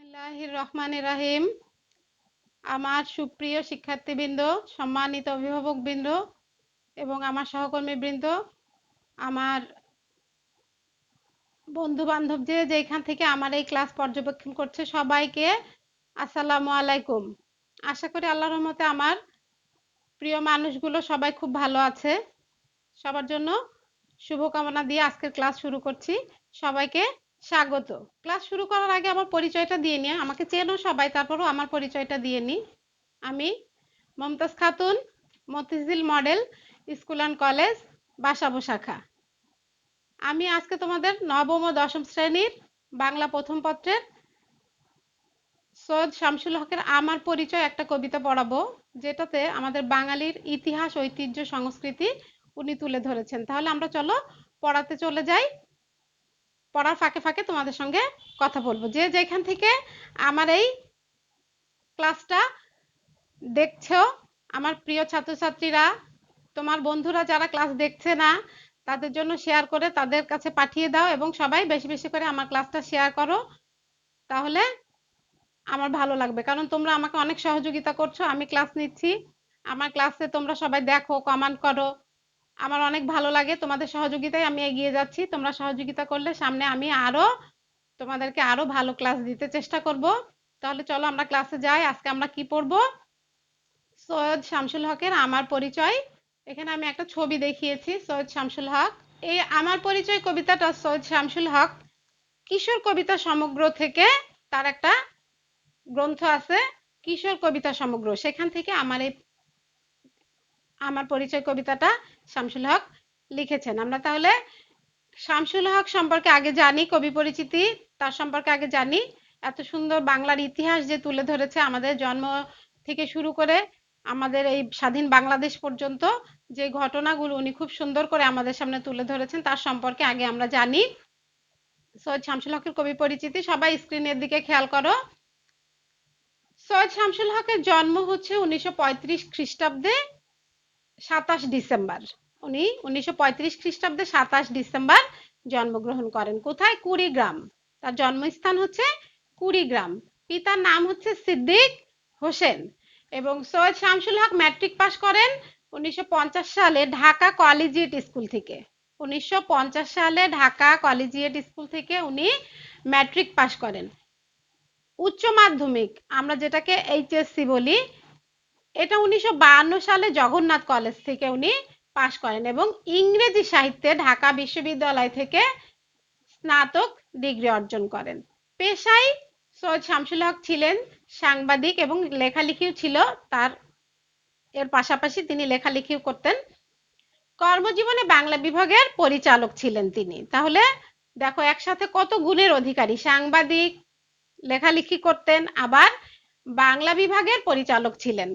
বিসমিল্লাহির রহমানির রাহিম। আমার সুপ্রিয় শিক্ষার্থীবৃন্দ, সম্মানিত অভিভাবকবৃন্দ এবং আমার সহকর্মীবৃন্দ, আমার বন্ধু বান্ধব যে যেখান থেকে আমার এই ক্লাস পর্যবেক্ষণ করছে সবাইকে আসসালামু আলাইকুম। আশা করি আল্লাহর রহমতে আমার প্রিয় মানুষগুলো সবাই খুব ভালো আছে। সবার জন্য শুভকামনা দিয়ে আজকের ক্লাস শুরু করছি। সবাইকে স্বাগত। ক্লাস শুরু করার আগে আমার পরিচয়টা দিয়ে নিয়ে, আমাকে চেনো সবাই, তারপরও আমার পরিচয়টা দিয়ে নিই। আমি Mumtaz Khatun, Motijheel model school and college, Basabo শাখা। আমি আজকে তোমাদের নবম ও দশম শ্রেণীর বাংলা প্রথম পত্রের সৈয়দ শামসুল হকের আমার পরিচয় একটা কবিতা পড়াবো, যেটাতে আমাদের বাঙালির ইতিহাস, ঐতিহ্য, সংস্কৃতি উনি তুলে ধরেছেন। তাহলে আমরা চলো পড়াতে চলে যাই। পড়ার ফাঁকে ফাঁকে তোমাদের সঙ্গে কথা বলবো। যে যেখান থেকে আমার এই ক্লাসটা দেখছো, আমার প্রিয় ছাত্রছাত্রীরা, তোমার বন্ধুরা যারা ক্লাস দেখছে না, তাদের জন্য শেয়ার করে তাদের কাছে পাঠিয়ে দাও এবং সবাই বেশি বেশি করে আমার ক্লাসটা শেয়ার করো। তাহলে আমার ভালো লাগবে, কারণ তোমরা আমাকে অনেক সহযোগিতা করছো। আমি ক্লাস নিচ্ছি, আমার ক্লাসে তোমরা সবাই দেখো, কমেন্ট করো, আমার অনেক ভালো লাগে। তোমাদের সহযোগিতায় আমি এগিয়ে যাচ্ছি। তোমরা সহযোগিতা করলে সামনে আমি আরো তোমাদেরকে আরো ভালো ক্লাস দিতে চেষ্টা করব। তাহলে চলো আমরা ক্লাসে যাই। আজকে আমরা কি পড়বো? সৈয়দ শামসুল হকের আমার পরিচয়। এখানে আমি একটা ছবি দেখিয়েছি সৈয়দ শামসুল হক। এই আমার পরিচয় কবিতাটা সৈয়দ শামসুল হক কিশোর কবিতা সমগ্র থেকে, তার একটা গ্রন্থ আছে কিশোর কবিতা সমগ্র, সেখান থেকে আমার পরিচয় কবিতাটা শামসুল হক লিখেছেন। আমরা তাহলে শামসুল হক সম্পর্কে আগে জানি, কবি পরিচিতি তার সম্পর্কে আগে জানি। এত সুন্দর বাংলার ইতিহাস যে তুলে ধরেছে, আমাদের জন্ম থেকে শুরু করে আমাদের এই স্বাধীন বাংলাদেশ পর্যন্ত যে ঘটনাগুলো উনি খুব সুন্দর করে আমাদের সামনে তুলে ধরেছেন, তার সম্পর্কে আগে আমরা জানি। সৈয়দ শামসুল হকের কবি পরিচিতি, সবাই স্ক্রিনের দিকে খেয়াল করো। সৈয়দ শামসুল হকের জন্ম হচ্ছে 1935 খ্রিস্টাব্দে 27 ডিসেম্বর। উনি 1935 খ্রিস্টাব্দে 27 ডিসেম্বর জন্মগ্রহণ করেন। কোথায়? কুড়িগ্রাম। তার জন্মস্থান হচ্ছে কুড়িগ্রাম। পিতার নাম হচ্ছে সিদ্দিক হোসেন। এবং সৈয়দ শামসুল হক ম্যাট্রিক পাস করেন 1950 সালে ঢাকা কলেজিয়েট স্কুল থেকে। 1950 সালে ঢাকা কলেজিয়েট স্কুল থেকে উনি ম্যাট্রিক পাস করেন। উচ্চ মাধ্যমিক, আমরা যেটাকে এইচএসসি বলি, এটা 1952 সালে জগন্নাথ কলেজ থেকে উনি পাশ করেন এবং ইংরেজি সাহিত্যে ঢাকা বিশ্ববিদ্যালয় থেকে স্নাতক ডিগ্রি অর্জন করেন। পেশায় সৈয়দ শামসুল হক ছিলেন সাংবাদিক এবং লেখালেখিও ছিল তার, এর পাশাপাশি তিনি লেখালেখিও করতেন। কর্মজীবনে বাংলা বিভাগের পরিচালক ছিলেন তিনি। তাহলে দেখো একসাথে কত গুণের অধিকারী, সাংবাদিক, লেখালেখি করতেন, আবার বাংলা বিভাগের পরিচালক ছিলেন।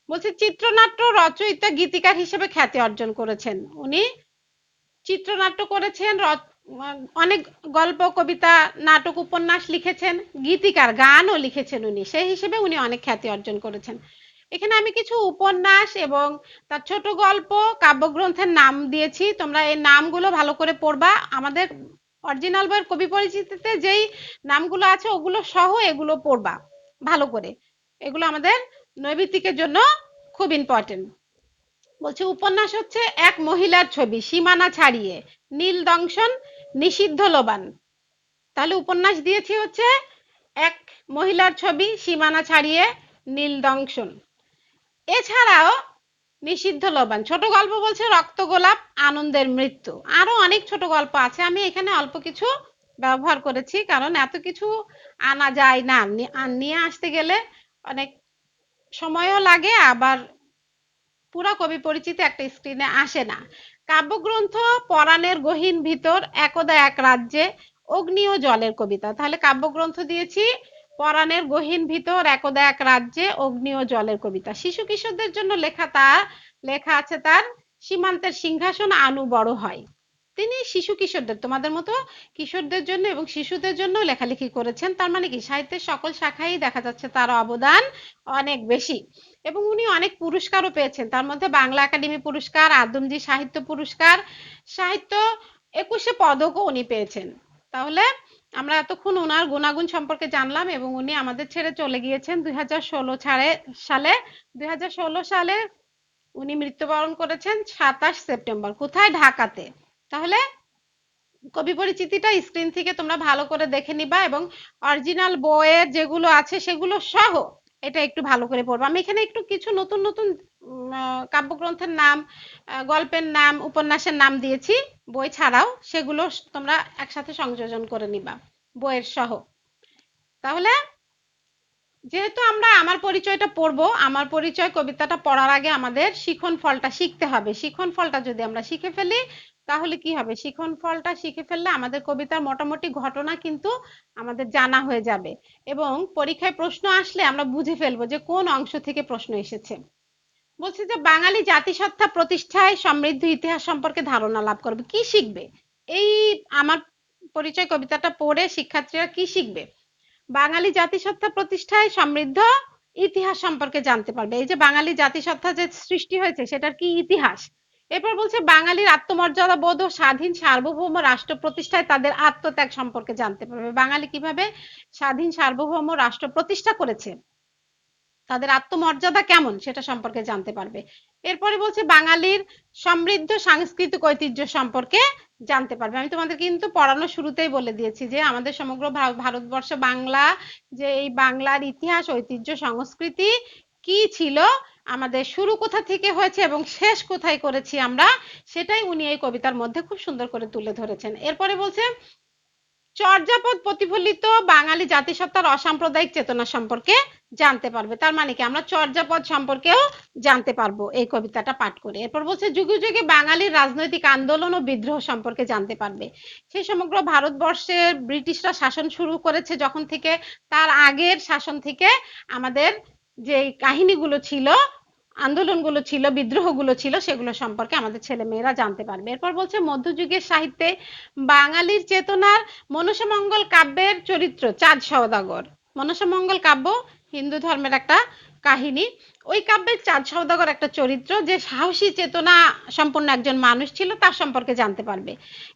বলছে চিত্রনাট্য রচয়িতা গীতিকার হিসেবে খ্যাতি অর্জন করেছেন। উনি চিত্রনাট্য করেছেন, অনেক গল্প, কবিতা, নাটক, উপন্যাস লিখেছেন, গীতিকার, গানও লিখেছেন উনি, সেই হিসেবে উনি অনেক খ্যাতি অর্জন করেছেন। এখানে আমি কিছু উপন্যাস এবং তার ছোট গল্প, কাব্যগ্রন্থের নাম দিয়েছি, তোমরা এই নামগুলো ভালো করে পড়বা। আমাদের অরিজিনাল বইয়ের কবি পরিচিতিতে যেই নামগুলো আছে ওগুলো সহ এগুলো পড়বা ভালো করে। এগুলো আমাদের নৈবিত্তিকের জন্য খুব ইম্পর্টেন্ট। বলছে উপন্যাস হচ্ছে এক মহিলার ছবি, সীমানা ছাড়িয়ে, নীল দংশন, নিষিদ্ধ লোবান। তাহলে উপন্যাস দিয়েছি হচ্ছে এক মহিলার ছবি, সীমানা ছাড়িয়ে, নীল দংশন। এছাড়াও নিষিদ্ধ লোবান। ছোট গল্প বলছে রক্ত গোলাপ, আনন্দের মৃত্যু। আরো অনেক ছোট গল্প আছে, আমি এখানে অল্প কিছু ব্যবহার করেছি, কারণ এত কিছু আনা যায় না, নিয়ে আসতে গেলে অনেক সময়ও লাগে, আবার পুরো কবি পরিচিতি একটা স্ক্রিনে আসে না। কাব্যগ্রন্থ পরাণের গহীন ভিতর, একদা এক রাজ্যে, অগ্নি ও জলের কবিতা। তাহলে কাব্যগ্রন্থ দিয়েছি পরাণের গহীন ভিতর, একদা এক রাজ্যে, অগ্নি ও জলের কবিতা। শিশু কিশোরদের জন্য লেখা আছে তার সীমান্তের সিংহাসন আনু বড় হয়। তিনি শিশু কিশোরদের, তোমাদের মতো কিশোরদের জন্য এবং শিশুদের জন্য লেখালেখি করেছেন। তার মানে কি সাহিত্যের সকল শাখায় দেখা যাচ্ছে তার অবদান অনেক বেশি। এবং উনি অনেক পুরস্কারও পেয়েছেন, তার মধ্যে বাংলা একাডেমি পুরস্কার, আদমজী সাহিত্য পুরস্কার, সাহিত্য 21 পদকও উনি পেয়েছেন। তাহলে আমরা এতক্ষণ ওনার গুণাগুণ সম্পর্কে জানলাম এবং উনি আমাদের ছেড়ে চলে গিয়েছেন 2016 সালে। 2016 সালে উনি মৃত্যুবরণ করেছেন 27 সেপ্টেম্বর। কোথায়? ঢাকাতে। তাহলে কবি পরিচিতিটা স্ক্রিন থেকে তোমরা ভালো করে দেখে নিবা এবং অরিজিনাল বইয়ের যেগুলো আছে সেগুলো সহ এটা একটু ভালো করে পড়বা। আমি এখানে একটু কিছু নতুন নতুন কাব্যগ্রন্থের নাম, গল্পের নাম, উপন্যাসের নাম দিয়েছি বই ছাড়াও, সেগুলো তোমরা একসাথে সংযোজন করে নিবা বইয়ের সহ। তাহলে যেহেতু আমরা আমার পরিচয়টা পড়বো, আমার পরিচয় কবিতাটা পড়ার আগে আমাদের শিখন ফলটা শিখতে হবে। শিখন ফলটা যদি আমরা শিখে ফেলি তাহলে কি হবে? শিখন ফলটা শিখে ফেললে আমাদের কবিতার মোটামুটি ঘটনা কিন্তু আমাদের জানা হয়ে যাবে এবং পরীক্ষায় প্রশ্ন আসলে আমরা বুঝে ফেলবো যে কোন অংশ থেকে প্রশ্ন এসেছে। বলছে যে বাঙালি জাতিসত্তা প্রতিষ্ঠায় সমৃদ্ধ ইতিহাস সম্পর্কে ধারণা লাভ করবে। কি শিখবে? এই আমার পরিচয় কবিতাটা পড়ে শিক্ষার্থীরা কি শিখবে? বাঙালি জাতিসত্তা প্রতিষ্ঠায় সমৃদ্ধ ইতিহাস সম্পর্কে জানতে পারবে। এই যে বাঙালি জাতিসত্তা যে সৃষ্টি হয়েছে সেটার কি ইতিহাস। এরপর বলছে বাঙালির আত্মমর্যাদা বোধ ও স্বাধীন সার্বভৌম রাষ্ট্র প্রতিষ্ঠায় তাদের আত্মত্যাগ সম্পর্কে জানতে পারবে। বাঙালি কিভাবে স্বাধীন সার্বভৌম রাষ্ট্র প্রতিষ্ঠা করেছে, তাদের আত্মমর্যাদা কেমন সেটা সম্পর্কে জানতে পারবে। এরপরে বলছে বাঙালির সমৃদ্ধ সাংস্কৃতিক ঐতিহ্য সম্পর্কে জানতে পারবে। আমি তোমাদের কিন্তু পড়ানোর শুরুতেই বলে দিয়েছি যে আমাদের সমগ্র ভারতবর্ষ বাংলা, যে এই বাংলার ইতিহাস, ঐতিহ্য, সংস্কৃতি কি ছিল, আমাদের শুরু কোথা থেকে হয়েছে এবং শেষ কোথায় করেছি আমরা, সেটাই উনি এই কবিতার মধ্যে খুব সুন্দর করে তুলে ধরেছেন। এরপরে বলছে চর্যাপদ প্রতিফলিত বাঙালি জাতিসত্তার অসাম্প্রদায়িক চেতনা সম্পর্কে জানতে পারবে। তার মানে কি আমরা চর্যাপদ সম্পর্কেও জানতে পারবো এই কবিতাটা পাঠ করে। এরপর বলছে যুগে যুগে বাঙালির রাজনৈতিক আন্দোলন ও বিদ্রোহ সম্পর্কে জানতে পারবে। সেই সমগ্র ভারতবর্ষের ব্রিটিশরা শাসন শুরু করেছে যখন থেকে, তার আগের শাসন থেকে আমাদের যে কাহিনীগুলো ছিল, আন্দোলনগুলো ছিল, বিদ্রোহগুলো ছিল, সেগুলো সম্পর্কে আমাদের ছেলে মেয়েরা জানতে পারবে। এরপর বলছে মধ্যযুগের সাহিত্যে বাঙালির চেতনার মনসামঙ্গল কাব্যের চরিত্র চাঁদ সওদাগর। মনসামঙ্গল কাব্য হিন্দু ধর্মের একটা কাহিনী। ওই কাব্যের চাঁদ সওদাগর একটা চরিত্র যে সাহসী চেতনা সম্পন্ন একজন মানুষ ছিল, তার সম্পর্কে জানতে পারবে।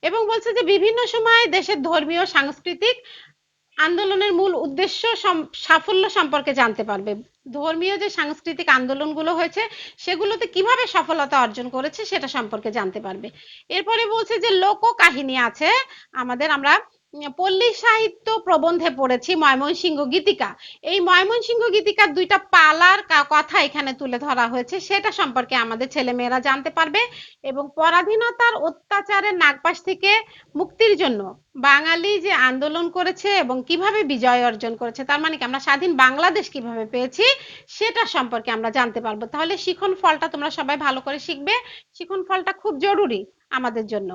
এবং বলছে যে বিভিন্ন সময় দেশের ধর্মীয় সাংস্কৃতিক আন্দোলনের মূল উদ্দেশ্য সাফল্য সম্পর্কে জানতে পারবে। ধর্মীয় যে সাংস্কৃতিক আন্দোলনগুলো হয়েছে সেগুলোতে কিভাবে সফলতা অর্জন করেছে সেটা সম্পর্কে জানতে পারবে। এরপরে বলছে যে লোক কাহিনী আছে আমাদের, আমরা পল্লী সাহিত্য প্রবন্ধে পড়েছি ময়মনসিংহ গীতিকা। এই ময়মনসিংহ গীতিকার দুইটা পালার কথা এখানে তুলে ধরা হয়েছে, সেটা সম্পর্কে আমাদের ছেলে মেয়েরা জানতে পারবে। এবং পরাধীনতার অত্যাচারের নাগপাশ থেকে মুক্তির জন্য বাঙালি যে আন্দোলন করেছে এবং কিভাবে বিজয় অর্জন করেছে, তার মানে কি আমরা স্বাধীন বাংলাদেশ কিভাবে পেয়েছি সেটা সম্পর্কে আমরা জানতে পারবো। তাহলে শিখন ফলটা তোমরা সবাই ভালো করে শিখবে। শিখন ফলটা খুব জরুরি আমাদের জন্য।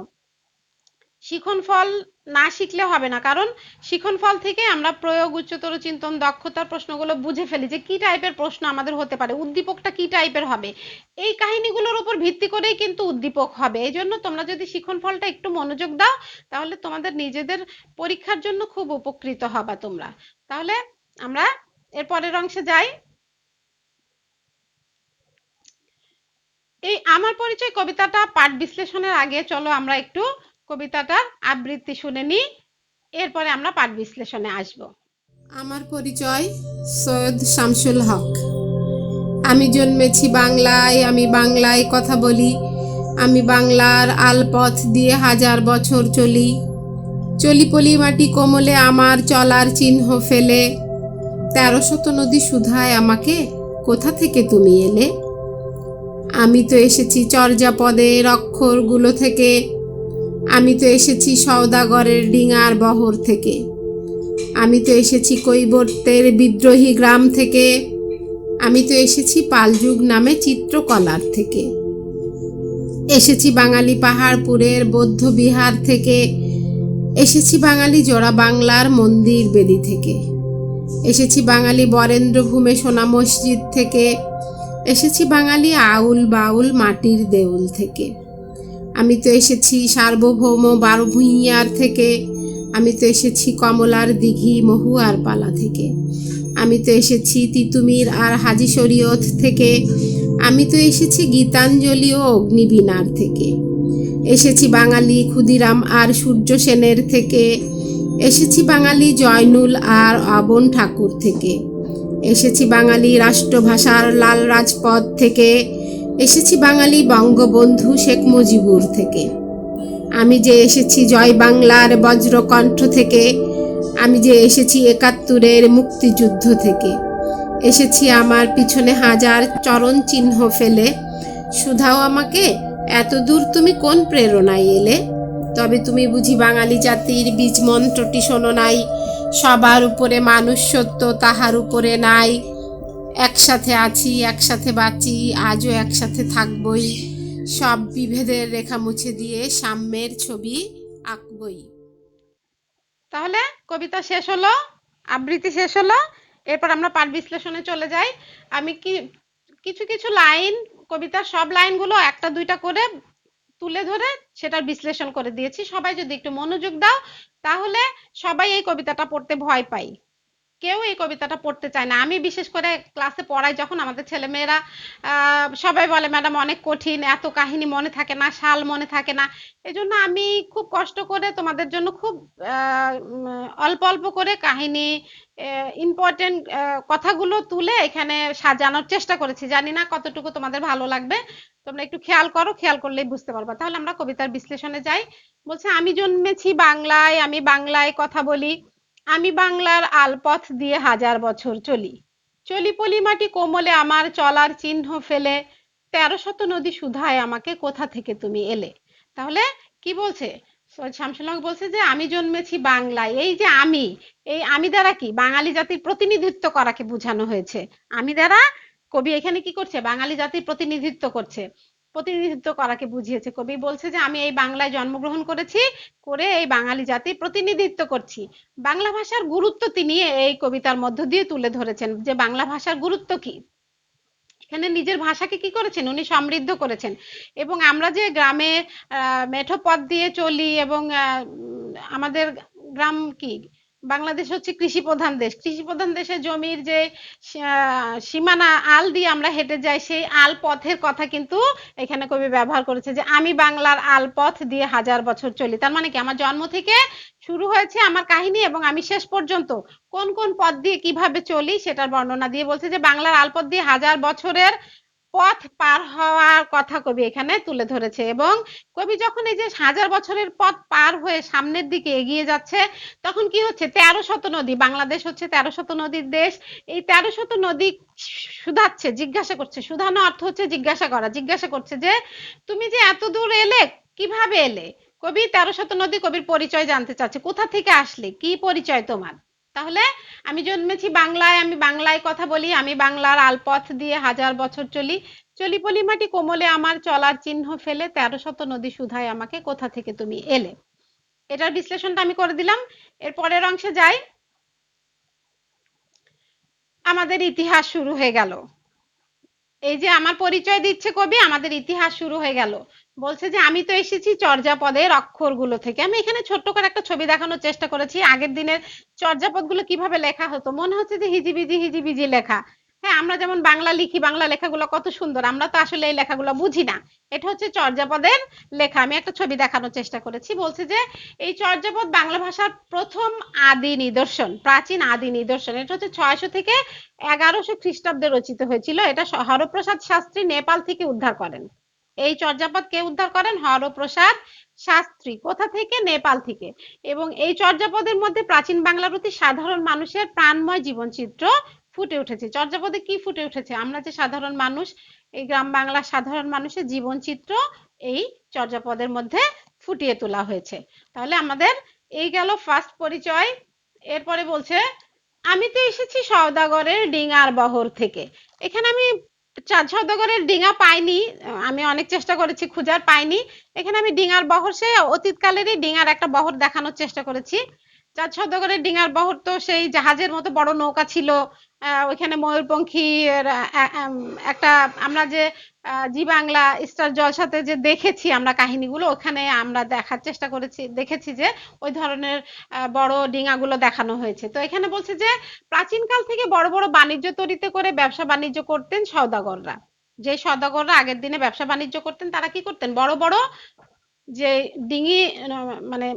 শিখন ফল না শিখলে হবে না, কারণ শিখন ফল থেকে আমরা প্রয়োগ, উচ্চতর চিন্তন, দক্ষতার প্রশ্নগুলো বুঝে ফেলি যে কি টাইপের প্রশ্ন আমাদের হতে পারে, উদ্দীপকটা কি টাইপের হবে। এই কাহিনীগুলোর উপর ভিত্তি করেই কিন্তু উদ্দীপক হবে। এই জন্য তোমরা যদি শিখন ফলটা একটু মনোযোগ দাও তাহলে তোমাদের নিজেদের পরীক্ষার জন্য খুব উপকৃত হবা তোমরা। তাহলে আমরা এর পরের অংশে যাই। এই আমার পরিচয় কবিতাটা পাঠ বিশ্লেষণের আগে চলো আমরা একটু কবিতাটার আবৃত্তি শুনে নিই, এরপরে আমরা পাঠ বিশ্লেষণে আসব। আমার পরিচয় সৈয়দ শামসুল হক। আমি জন্মেছি বাংলায়, আমি বাংলায় কথা বলি, আমি বাংলার আলপথ দিয়ে হাজার বছর চলি, চলি পলি মাটি কোমলে আমার চলার চিহ্ন ফেলে, 1300 নদী শুধায় আমাকে কোথা থেকে তুমি এলে। আমি তো এসেছি চর্যাপদের অক্ষরগুলো থেকে, আমি তো এসেছি সওদাগরের ডিঙার বহর থেকে, আমি তো এসেছি কৈবর্তের বিদ্রোহী গ্রাম থেকে, আমি তো এসেছি পালযুগ নামে চিত্রকলার থেকে, এসেছি বাঙালি পাহাড়পুরের বৌদ্ধ বিহার থেকে, এসেছি বাঙালি জোড়া বাংলার মন্দির বেদি থেকে, এসেছি বাঙালি বরেন্দ্রভূমে সোনা মসজিদ থেকে, এসেছি বাঙালি আউল বাউল মাটির দেউল থেকে, আমি তো এসেছি সার্বভৌম বারোভূঁইয়ার থেকে, আমি তো এসেছি কমলার দিঘি মহুয়ার পালা থেকে, আমি তো এসেছি তিতুমির আর হাজি শরীয়ত থেকে, আমি তো এসেছি গীতাঞ্জলি ও অগ্নিবীণার থেকে, এসেছি বাঙালি ক্ষুদিরাম আর সূর্য সেনের থেকে, এসেছি বাঙালি জয়নুল আর অবন ঠাকুর থেকে, এসেছি বাঙালি রাষ্ট্রভাষার লাল রাজপথ থেকে, এসেছি বাঙালি বঙ্গবন্ধু শেখ মুজিবুর থেকে। আমি যে এসেছি জয় বাংলার বজ্রকণ্ঠ থেকে, আমি যে এসেছি ৭১-এর মুক্তিযুদ্ধ থেকে, এসেছি আমার পিছনে হাজার চরণ চিহ্ন ফেলে। শুধাও আমাকে, এত দূর তুমি কোন প্রেরণায় এলে? তবে তুমি বুঝি বাঙালি জাতির বীজ মন্ত্রটি শোনো নাই, সবার উপরে মানুষ সত্য তাহার উপরে নাই। একসাথে আছি, একসাথে বাঁচি, আজও একসাথে থাকবই, সব বিভেদের রেখা মুছে দিয়ে সাম্যের ছবি আঁকবই। তাহলে কবিতা শেষ হলো, আবৃত্তি শেষ হলো। এরপর আমরা পাঠ বিশ্লেষণে চলে যাই। আমি কিছু কিছু লাইন, কবিতার সব লাইনগুলো একটা দুইটা করে তুলে ধরে সেটার বিশ্লেষণ করে দিয়েছি। সবাই যদি একটু মনোযোগ দাও তাহলে সবাই এই কবিতাটা পড়তে ভয় পাই, কেউ এই কবিতাটা পড়তে চায় না। আমি বিশেষ করে ক্লাসে পড়াই যখন, আমাদের ছেলেমেয়েরা সবাই বলে ম্যাডাম অনেক কঠিন, এত কাহিনী মনে থাকে না, সাল মনে থাকে না। এজন্য আমি খুব কষ্ট করে তোমাদের জন্য খুব অল্প অল্প করে কাহিনী, ইম্পর্টেন্ট কথাগুলো তুলে এখানে সাজানোর চেষ্টা করেছি। জানি না কতটুকু তোমাদের ভালো লাগবে, তোমরা একটু খেয়াল করো, খেয়াল করলেই বুঝতে পারবা। তাহলে আমরা কবিতার বিশ্লেষণে যাই। বলছে, আমি জন্মেছি বাংলায়, আমি বাংলায় কথা বলি, আমি বাংলার আলপথ দিয়ে হাজার বছর চলি, চলি পলি মাটি কোমলে আমার চলার চিহ্ন ফেলে, ১৩০০ নদী শুধায় আমাকে কোথা থেকে তুমি এলে। তাহলে কি বলছে সৈয়দ শামসুল হক? বলছে যে আমি জন্মেছি বাংলায়। এই যে আমি, এই আমি দ্বারা কি বাঙালি জাতির প্রতিনিধিত্ব করাকে বোঝানো হয়েছে। আমি দ্বারা কবি এখানে কি করছে? বাঙালি জাতির প্রতিনিধিত্ব করছে, প্রতিনিধিত্ব করাকে বুঝিয়েছে। কবি বলছে যে আমি এই বাংলায় জন্মগ্রহণ করেছি, করে এই বাঙালি জাতির প্রতিনিধিত্ব করছি। বাংলা ভাষার গুরুত্ব তিনি এই কবিতার মধ্য দিয়ে তুলে ধরেছেন, যে বাংলা ভাষার গুরুত্ব কি। এখানে নিজের ভাষাকে কি করেছেন? উনি সমৃদ্ধ করেছেন। এবং আমরা যে গ্রামে মেঠো পথ দিয়ে চলি, এবং আমাদের গ্রাম কি, বাংলাদেশ হচ্ছে কৃষি প্রধান দেশ। কৃষি প্রধান দেশের জমির যে সীমানা আল দিয়ে আমরা হেঁটে যাই, সেই আল পথের কথা কিন্তু এখানে কবি ব্যবহার করেছে, যে আমি বাংলার আল পথ দিয়ে হাজার বছর চলি। তার মানে কি, আমার জন্ম থেকে শুরু হয়েছে আমার কাহিনী, এবং আমি শেষ পর্যন্ত কোন কোন পথ দিয়ে কিভাবে চলি সেটার বর্ণনা দিয়ে বলছে যে বাংলার আলপথ দিয়ে হাজার বছরের পথ পার হওয়ার কথা কবি এখানে তুলে ধরেছে। এবং কবি যখন এই যে হাজার বছরের পথ পার হয়ে সামনের দিকে এগিয়ে যাচ্ছে, তখন কি হচ্ছে? ১৩০০ নদী, বাংলাদেশ হচ্ছে ১৩০০ নদীর দেশ। এই ১৩০০ নদী শুধাচ্ছে, জিজ্ঞাসা করছে। শুধানো অর্থ হচ্ছে জিজ্ঞাসা করা। জিজ্ঞাসা করছে যে তুমি যে এত দূর এলে, কিভাবে এলে? কবি ১৩০০ নদী, কবির পরিচয় জানতে চাচ্ছে, কোথা থেকে আসলে, কি পরিচয় তোমার। তাহলে আমি জন্মেছি বাংলায়, আমি বাংলায় কথা বলি, আমি বাংলার আলপথ দিয়ে হাজার বছর চলি, চলি পলি মাটি কোমলে আমার চলার চিহ্ন ফেলে, ১৩০০ নদী শুধায় আমাকে কোথা থেকে তুমি এলে। এটার বিশ্লেষণটা আমি করে দিলাম। এর পরের অংশে যাই। আমাদের ইতিহাস শুরু হয়ে গেল। এই যে আমার পরিচয় দিচ্ছে কবি, আমাদের ইতিহাস শুরু হয়ে গেল। বলছে যে আমি তো এসেছি চর্যাপদের অক্ষরগুলো থেকে। আমি এখানে ছোট্ট করে একটা ছবি দেখানোর চেষ্টা করেছি। আগের দিনের চর্যাপদগুলো কিভাবে লেখা হতো, মনে হচ্ছে যে হিজিবিজি হিজিবিজি লেখা। হ্যাঁ, আমরা যেমন বাংলা লিখি, বাংলা লেখাগুলো কত সুন্দর, আমরা তো আসলে এই লেখাগুলো বুঝি না। এটা হচ্ছে চর্যাপদের লেখা। আমি একটা ছবি দেখানোর চেষ্টা করেছি। বলছে যে এই চর্যাপদ বাংলা ভাষার প্রথম আদি নিদর্শন, প্রাচীন আদি নিদর্শন। এটা হচ্ছে ৬০০ থেকে ১১০০ খ্রিস্টাব্দে রচিত হয়েছিল। এটা হরপ্রসাদ শাস্ত্রী নেপাল থেকে উদ্ধার করেন। এই চর্যাপদ কে উদ্ধার করেন? হরপ্রসাদ শাস্ত্রী। কোথা থেকে? নেপাল থেকে। এবং এই চর্যাপদের মধ্যে প্রাচীন বাংলার অতি সাধারণ মানুষের প্রাণময় জীবনচিত্র ফুটে উঠেছে। চর্যাপদে কি ফুটে উঠেছে? আমরা যে সাধারণ মানুষ, এই গ্রাম বাংলার সাধারণ মানুষের জীবনচিত্র এই চর্যাপদের মধ্যে ফুটিয়ে তোলা হয়েছে। তাহলে আমাদের এই গেল ফার্স্ট পরিচয়। এরপরে বলছে আমি তো এসেছি সওদাগরের ডিঙার বহর থেকে। এখানে আমি চাঁদ সওদাগরের ডিঙা পাইনি, আমি অনেক চেষ্টা করেছি খুঁজার, পাইনি। এখানে আমি ডিঙার বহর, সেই অতীতকালেরই ডিঙার একটা বহর দেখানোর চেষ্টা করেছি। চাঁদ সওদাগরের ডিঙার বহর তো সেই জাহাজের মতো বড় নৌকা ছিল। ওইখানে ময়ূরপঙ্খী একটা, আমরা যে জি বাংলা স্টার জলসাতে যে দেখেছি আমরা কাহিনীগুলো, ওখানে আমরা দেখার চেষ্টা করেছি, দেখেছি যে ওই ধরনের বড় ডিঙাগুলো দেখানো হয়েছে। তো এখানে বলছে যে প্রাচীনকাল থেকে বড় বড় বাণিজ্য তরিতে করে ব্যবসা বাণিজ্য করতেন সওদাগররা। যে সওদাগররা আগের দিনে ব্যবসা বাণিজ্য করতেন, তারা কি করতেন? বড় বড় যে ডিঙি, মানে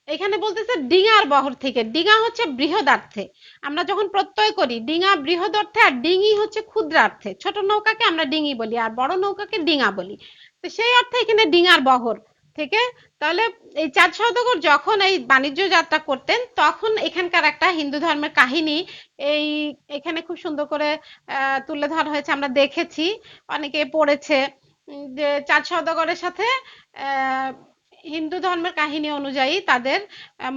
এখানে বলতেছে ডিঙার বহর থেকে। ডিঙা হচ্ছে বৃহদার্থে। আমরা যখন প্রত্যয় করি ডিঙা বৃহদার্থে, আর ডিঙি হচ্ছে ক্ষুদ্রার্থে। ছোট নৌকাকে আমরা ডিঙি বলি, আর বড় নৌকাকে ডিঙা বলি। তো সেই অর্থে এখানে ডিঙার বহর থেকে। তাহলে এই চাঁদ সওদাগর যখন এই বাণিজ্য যাত্রা করতেন, তখন এখানকার একটা হিন্দু ধর্মের কাহিনী এই এখানে খুব সুন্দর করে তুলে ধরা হয়েছে, আমরা দেখেছি, অনেকে পড়েছে। যে চাঁদ সওদাগরের সাথে আহ হিন্দু ধর্মের কাহিনী অনুযায়ী তাদের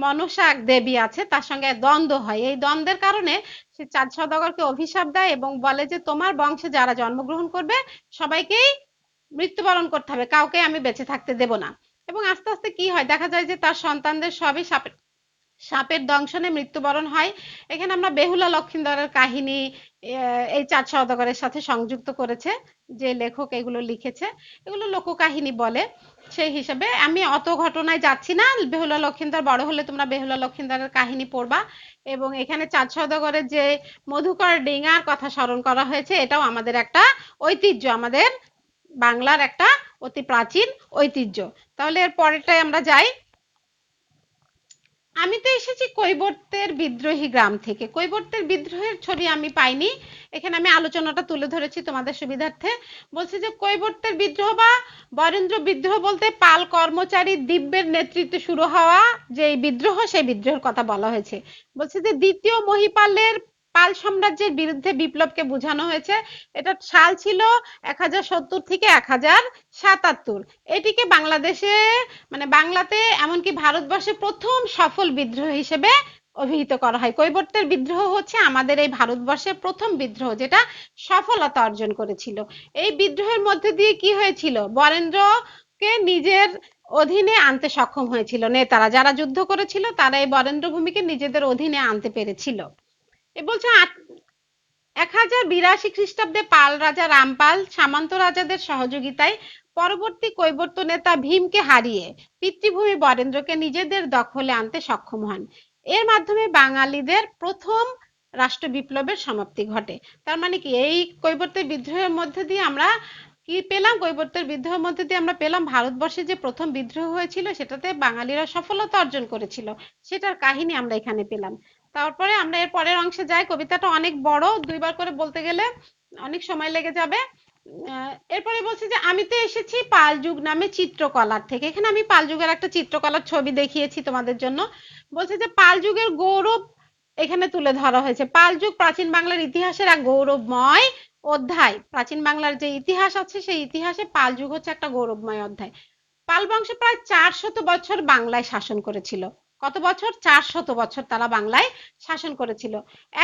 মনসা এক দেবী আছে, তার সঙ্গে দ্বন্দ্ব হয়। এই দ্বন্দ্বের কারণে সে চাঁদ সওদাগরকে অভিশাপ দেয় এবং বলে যে তোমার বংশে যারা জন্মগ্রহণ করবে সবাইকেই মৃত্যুবরণ করতে হবে, কাউকে আমি বেঁচে থাকতে দেব না। এবং আস্তে আস্তে কি হয় দেখা যায় যে তার সন্তানদের সবই সাপের সাপের দংশনে মৃত্যুবরণ হয়। এখানে আমরা বেহুলা লক্ষীন্দরের কাহিনী এই চাঁদ সওদাগরের সাথে সংযুক্ত করেছে যে লেখক এগুলো লিখেছে, এগুলো লোককাহিনী বলে। সেই হিসাবে আমি অত ঘটনায় যাচ্ছি না। বেহুলা লক্ষীন্দর বড় হলে তোমরা বেহুলা লক্ষীন্দরের কাহিনী পড়বা। এবং এখানে চাঁদ সওদাগরের যে মধুকর ডিঙার কথা স্মরণ করা হয়েছে, এটাও আমাদের একটা ঐতিহ্য, আমাদের বাংলার একটা অতি প্রাচীন ঐতিহ্য। তাহলে এর পরেরটায় আমরা যাই। আমি তো এসেছি কৈবর্তের বিদ্রোহী গ্রাম থেকে। কৈবর্তের বিদ্রোহের ছবি আমি পাইনি, এখানে আমি আলোচনাটা তুলে ধরেছি তোমাদের সুবিধার্থে। বলছি যে কৈবর্তের বিদ্রোহ বা বরেন্দ্র বিদ্রোহ বলতে পাল কর্মচারী দিব্যের নেতৃত্বে শুরু হওয়া যে বিদ্রোহ, সেই বিদ্রোহের কথা বলা হয়েছে। বলছে যে দ্বিতীয় মহিপালের পাল সাম্রাজ্যের বিরুদ্ধে বিপ্লবকে বোঝানো হয়েছে। এটা সাল ছিল 1070 থেকে 1077। এটিকে বাংলাদেশে মানে বাংলাতে এমনকি ভারতবর্ষে প্রথম সফল বিদ্রোহ হিসেবে অভিহিত করা হয়। কৈবর্তের বিদ্রোহ হচ্ছে আমাদের এই ভারতবর্ষের প্রথম বিদ্রোহ যেটা সফলতা অর্জন করেছিল। এই বিদ্রোহের মধ্যে দিয়ে কি হয়েছিল, বরেন্দ্রকে নিজের অধীনে আনতে সক্ষম হয়েছিল নেতারা, যারা যুদ্ধ করেছিল তারা এই বরেন্দ্র ভূমিকে নিজেদের অধীনে আনতে পেরেছিল। এ বলছে 1082 খ্রিস্টাব্দে পাল রাজা রামপাল সামন্ত রাজাদের সহযোগিতায় পরবর্তী কৈবর্ত নেতা ভীমকে হারিয়ে পিতৃভূমি বরেন্দ্রকে নিজেদের দখলে আনতে সক্ষম হন। এর মাধ্যমে বাঙালিদের প্রথম রাষ্ট্র বিপ্লবের সমাপ্তি ঘটে। তার মানে কি, এই কৈবর্তের বিদ্রোহের মধ্যে দিয়ে আমরা কি পেলাম, কৈবর্তের বিদ্রোহের মধ্যে দিয়ে আমরা পেলাম ভারতবর্ষে যে প্রথম বিদ্রোহ হয়েছিল সেটাতে বাঙালিরা সফলতা অর্জন করেছিল, সেটার কাহিনী আমরা এখানে পেলাম। তারপরে আমরা এর পরের অংশে যাই। কবিতাটা অনেক বড়, দুইবার করে বলতে গেলে অনেক সময় লেগে যাবে। এরপরে বলছি যে আমি তো এসেছি পাল যুগ নামে চিত্রকলার থেকে। এখানে আমি পাল যুগের একটা চিত্রকলার ছবি দেখিয়েছি তোমাদের জন্য। বলছে যে পাল যুগের গৌরব এখানে তুলে ধরা হয়েছে। পাল যুগ প্রাচীন বাংলার ইতিহাসের এক গৌরবময় অধ্যায়। প্রাচীন বাংলার যে ইতিহাস আছে সেই ইতিহাসে পাল যুগ হচ্ছে একটা গৌরবময় অধ্যায়। পাল বংশ প্রায় 400 বছর বাংলায় শাসন করেছিল। কত বছর? 400 বছর তারা বাংলায় শাসন করেছিল।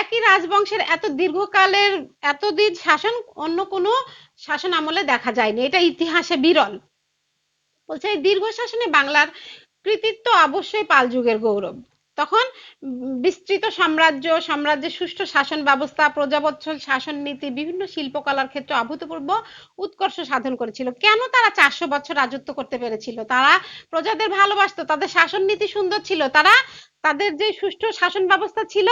একই রাজবংশের এত দীর্ঘকালের এতদিন শাসন অন্য কোনো শাসন আমলে দেখা যায়নি, এটা ইতিহাসে বিরল। বলছে এই দীর্ঘ শাসনে বাংলার কৃতিত্ব অবশ্যই পাল যুগের গৌরব। তখন বিস্তৃত সাম্রাজ্যের সুষ্ঠু শাসন ব্যবস্থা, প্রজাবৎসল শাসন নীতি বিভিন্ন শিল্পকলার ক্ষেত্রে অভূতপূর্ব উৎকর্ষ সাধন করেছিল। কেন তারা 400 বছর রাজত্ব করতে পেরেছিল? তারা প্রজাদের ভালোবাসতো, তাদের শাসন নীতি সুন্দর ছিল, তারা তাদের যে সুষ্ঠু শাসন ব্যবস্থা ছিল